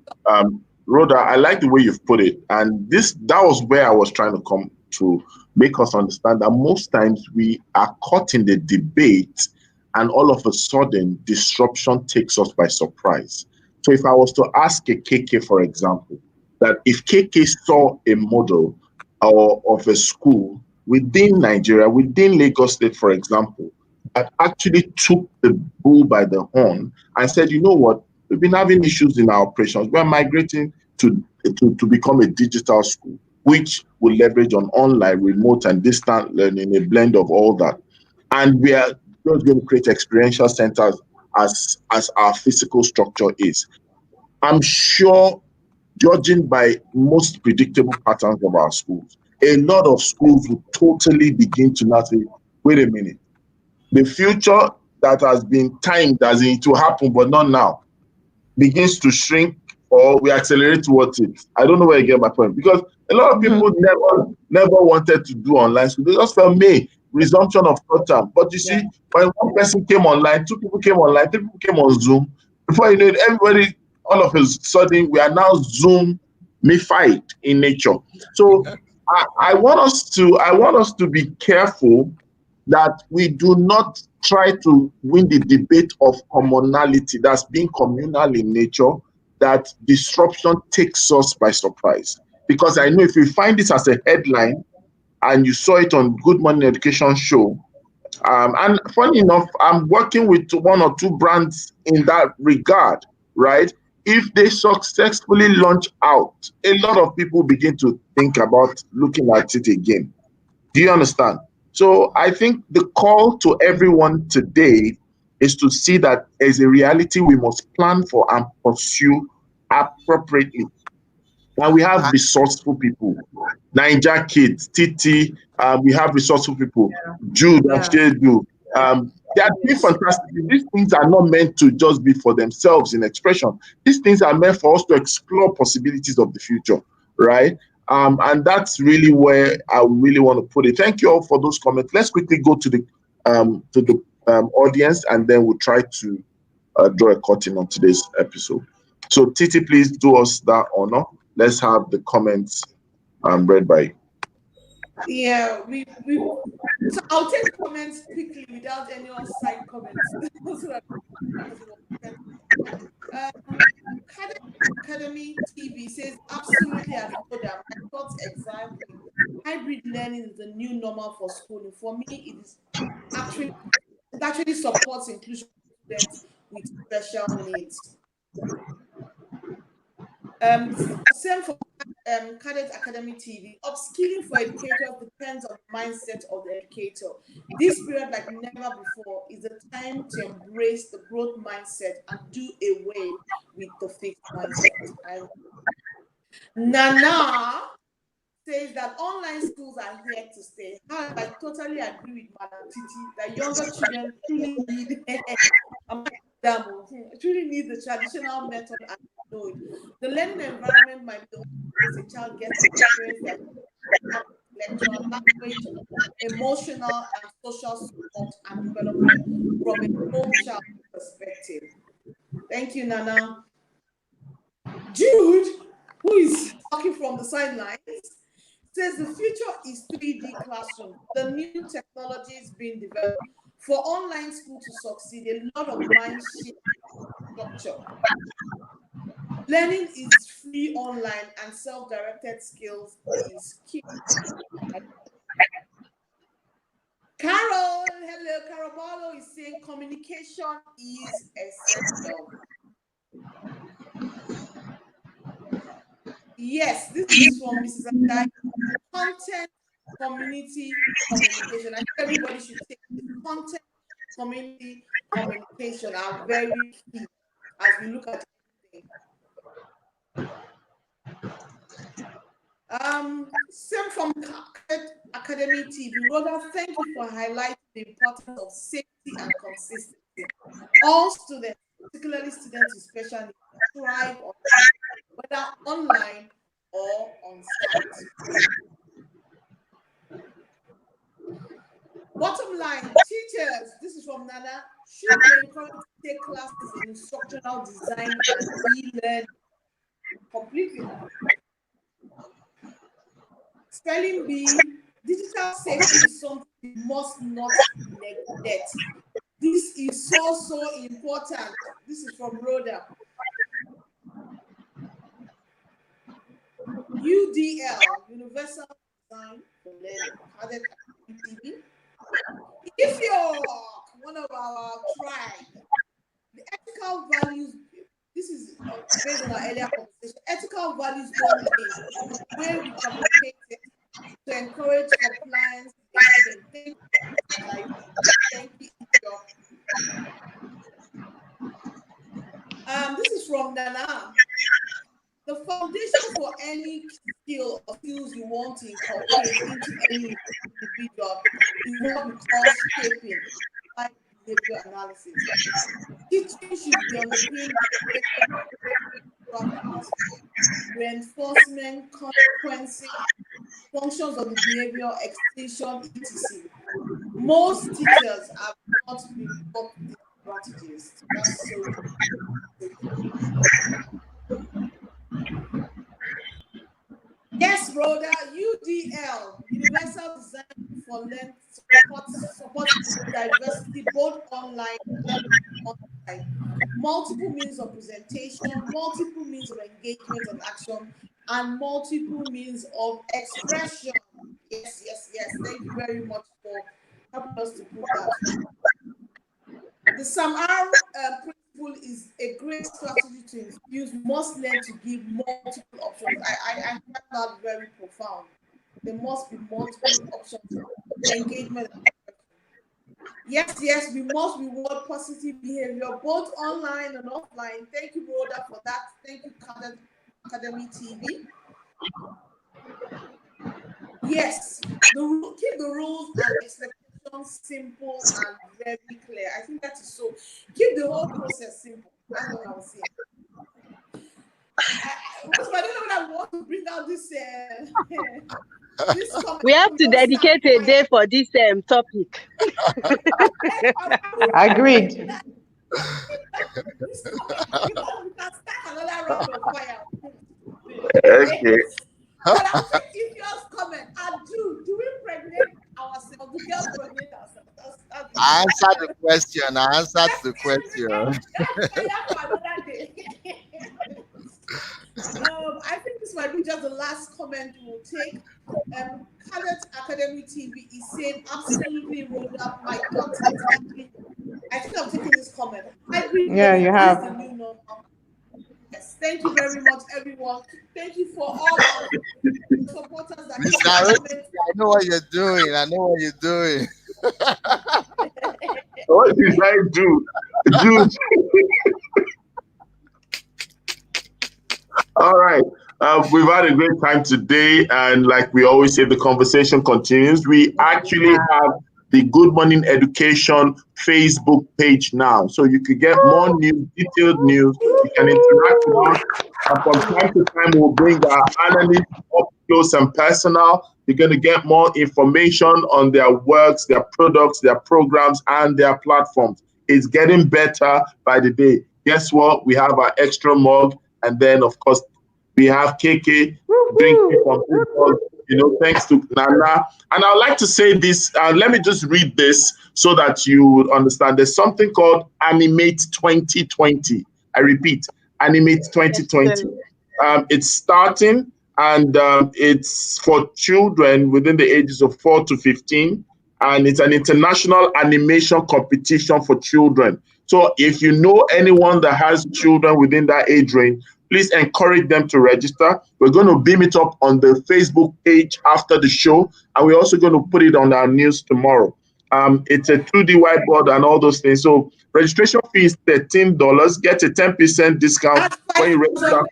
Rhoda, I like the way you've put it. And that was where I was trying to come to make us understand that most times we are caught in the debate and all of a sudden disruption takes us by surprise. So if I was to ask a KK, for example, that if KK saw a model of a school within Nigeria, within Lagos State, for example, that actually took the bull by the horn and said, you know what, we've been having issues in our operations. We're migrating to become a digital school, which will leverage on online, remote, and distant learning, a blend of all that. And we are just going to create experiential centers as our physical structure is. I'm sure, judging by most predictable patterns of our schools, a lot of schools will totally begin to now say, wait a minute, the future that has been timed as it will happen, but not now, begins to shrink, or we accelerate towards it. I don't know where you get my point, because a lot of people never wanted to do online school. They just felt, resumption of third term. But you see, when one person came online, 2 people came online, 3 people came on Zoom, before you know it, everybody, all of a sudden, we are now Zoom-ified in nature. So I want us to be careful that we do not try to win the debate of commonality, that's being communal in nature, that disruption takes us by surprise. Because I know if we find this as a headline and you saw it on Good Morning Education show, and funny enough, I'm working with 1 or 2 brands in that regard, right? If they successfully launch out, a lot of people begin to think about looking at it again. Do you understand? So I think the call to everyone today is to see that as a reality we must plan for and pursue appropriately. And we have resourceful people. Niger Kids, Titi, we have resourceful people. Jude and Shedu. They are doing fantastic. These things are not meant to just be for themselves in expression. These things are meant for us to explore possibilities of the future, right? And that's really where I really want to put it. Thank you all for those comments. Let's quickly go to the audience, and then we'll try to draw a curtain on today's episode. So Titi, please do us that honor. Let's have the comments read by you. Yeah, so I'll take comments quickly without any side comments. Academy TV says, absolutely, as Rhoda, my thoughts exactly. Hybrid learning is the new normal for schooling. For me, it actually supports inclusion of students with special needs. Same for Cadet Academy TV. Upskilling for educators depends on the mindset of the educator. This period, like never before, is the time to embrace the growth mindset and do away with the fixed mindset. Nana says that online schools are here to stay. However, I totally agree with Madam Titi that younger children truly need the traditional method and know it. The learning environment might be the a child gets experience like lecture, language, emotional and social support and development from a whole child perspective. Thank you, Nana. Jude, who is talking from the sidelines, says the future is 3D classroom. The new technology is being developed. For online school to succeed, a lot of mind shift structure. Learning is free online and self-directed skills is key. Carol, hello, Carol Barlow is saying communication is essential. Yes, this is from Mrs. Adai. Content, community, communication. I think everybody should take this. Content, community, communication are very key as we look at everything. Same from Academy TV. Rhoda, thank you for highlighting the importance of safety and consistency. All students, particularly students with special needs, thrive on whether online or on site. Bottom line, teachers, this is from Nana, should be encouraged to take classes in instructional design and e-learning completely. Spelling bee, digital safety is something we must not neglect. This is so important. This is from Rhoda. UDL, Universal Design for Learning. If you're one of our tribe, the ethical values, this is based on our earlier conversation, ethical values don't change, where we communicate it to encourage compliance. This is from Nana. The foundation for any skill or skills you want to incorporate into any individual is what we call shaping, like behavior analysis. Teaching should be underpinned by reinforcement, consequences, functions of the behavior, extension, etc. Most teachers have not been taught these strategies. That's so. Yes, Rhoda, UDL, Universal Design for Learning, supports diversity both online and offline. Multiple means of presentation, multiple means of engagement and action, and multiple means of expression. Yes. Thank you very much for helping us to put that. The SAMR principle is a great strategy to infuse. We must learn to give multiple options. I find that very profound. There must be multiple options for engagement. Yes, we must reward positive behavior, both online and offline. Thank you, Rhoda, for that. Thank you, Academy TV. Yes, keep the rules and expectations simple and very clear. I think that is so. Keep the whole process simple. That's what I was saying. I don't know when I want to bring out this. We have to dedicate a day for this topic. Agreed. We can start another round of fire. Okay. But I'll take if yours comment. Do we pregnant ourselves? Do girls pregnant ourselves? I answered the question. I think this might be just the last comment we'll take. Cadet Academy TV is saying absolutely rolled up my content. I think I'm taking this comment. Yeah, you have. Yes, thank you very much, everyone. Thank you for all our supporters. I know what you're doing. What did I do? All right. We've had a great time today, and like we always say, the conversation continues. We actually have the Good Morning Education Facebook page now, so you could get more news, detailed news. You can interact with us, and from time to time, we'll bring our analysts up close and personal. You're going to get more information on their works, their products, their programs, and their platforms. It's getting better by the day. Guess what? We have our extra mug, and then, of course, we have KK drinking from people, thanks to Nana. And I'd like to say this, let me just read this so that you would understand. There's something called Animate 2020. I repeat, Animate 2020. It's starting, and it's for children within the ages of 4 to 15. And it's an international animation competition for children. So if you know anyone that has children within that age range, please encourage them to register. We're going to beam it up on the Facebook page after the show, and we're also going to put it on our news tomorrow. It's a 2D whiteboard and all those things. So registration fee is $13. Get a 10% discount when you register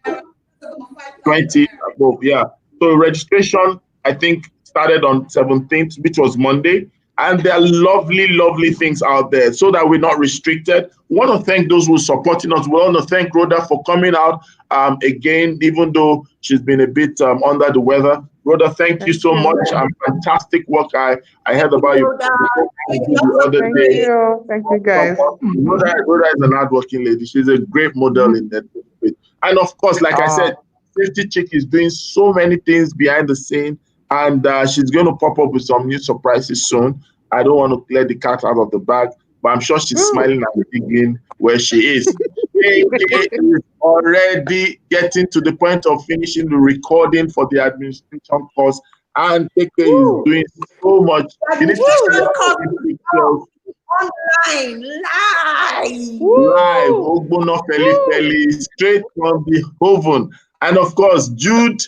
20 above. Yeah. So registration, I think, started on 17th, which was Monday. And there are lovely, lovely things out there so that we're not restricted. We want to thank those who are supporting us. We want to thank Rhoda for coming out again, even though she's been a bit under the weather. Rhoda, thank you so much. Fantastic work. I heard about you the other day. Thank you, guys. Rhoda is an hardworking lady. She's a great model in that. And of course, like I said, Safety Chick is doing so many things behind the scene. And she's going to pop up with some new surprises soon. I don't want to let the cat out of the bag, but I'm sure she's smiling and giggling where she is. KK is already getting to the point of finishing the recording for the administration course, and KK is doing so much. You need to see online, live, Ogbono Feli, straight from the oven. And of course, Jude.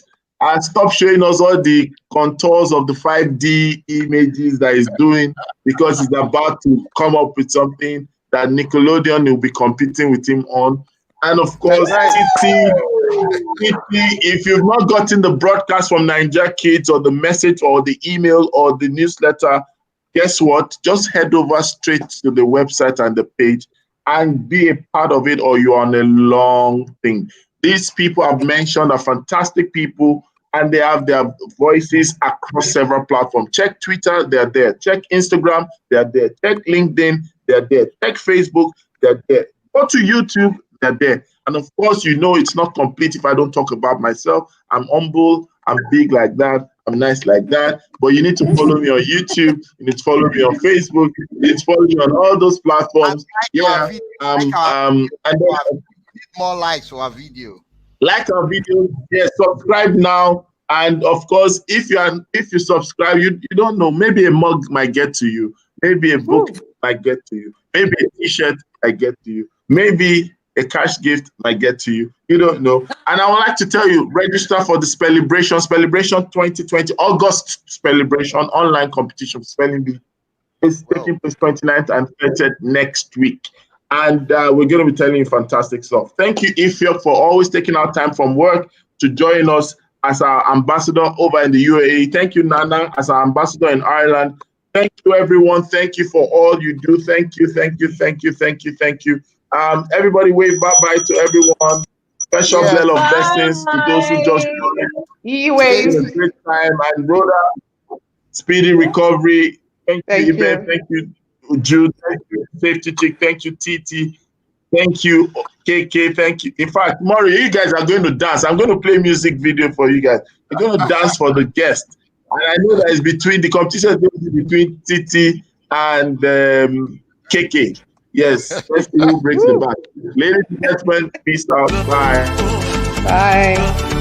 And stop showing us all the contours of the 5D images that he's doing, because he's about to come up with something that Nickelodeon will be competing with him on. And of course, Titi, if you've not gotten the broadcast from Nigeria Kids or the message or the email or the newsletter, guess what? Just head over straight to the website and the page and be a part of it, or you're on a long thing. These people I've mentioned are fantastic people, and they have their voices across several platforms. Check Twitter, they're there. Check Instagram, they're there. Check LinkedIn, they're there. Check Facebook, they're there. Go to YouTube, they're there. And of course, you know it's not complete if I don't talk about myself. I'm humble, I'm big like that, I'm nice like that. But you need to follow me on YouTube, you need to follow me on Facebook, you need to follow me on all those platforms. And more likes for our video. Like our video, yeah, subscribe now. And of course, if you subscribe, you don't know, maybe a mug might get to you, maybe a book might get to you, maybe a t-shirt might get to you, maybe a cash gift might get to you. You don't know. And I would like to tell you, register for the Spellibration 2020 August Spellibration online competition for spelling bee. It's taking place 29th and 30th next week. And we're going to be telling you fantastic stuff. Thank you, Ifyok, for always taking our time from work to join us as our ambassador over in the UAE. Thank you, Nana, as our ambassador in Ireland. Thank you, everyone. Thank you for all you do. Thank you, thank you, thank you, thank you, thank you. Everybody wave bye-bye to everyone. Special blessing of blessings to those who just joined. It's a great time. And Rhoda, speedy recovery. Thank you, Ibe. Thank you, Jude. Thank you, Safety Chick. Thank you, Titi. Thank you, KK. Thank you. In fact, tomorrow you guys are going to dance. I'm going to play music video for you guys. You're going to dance for the guest. And I know that it's between the competition between Titi and KK. Yes, let's see who breaks the back. Ladies and gentlemen, peace out. Bye. Bye.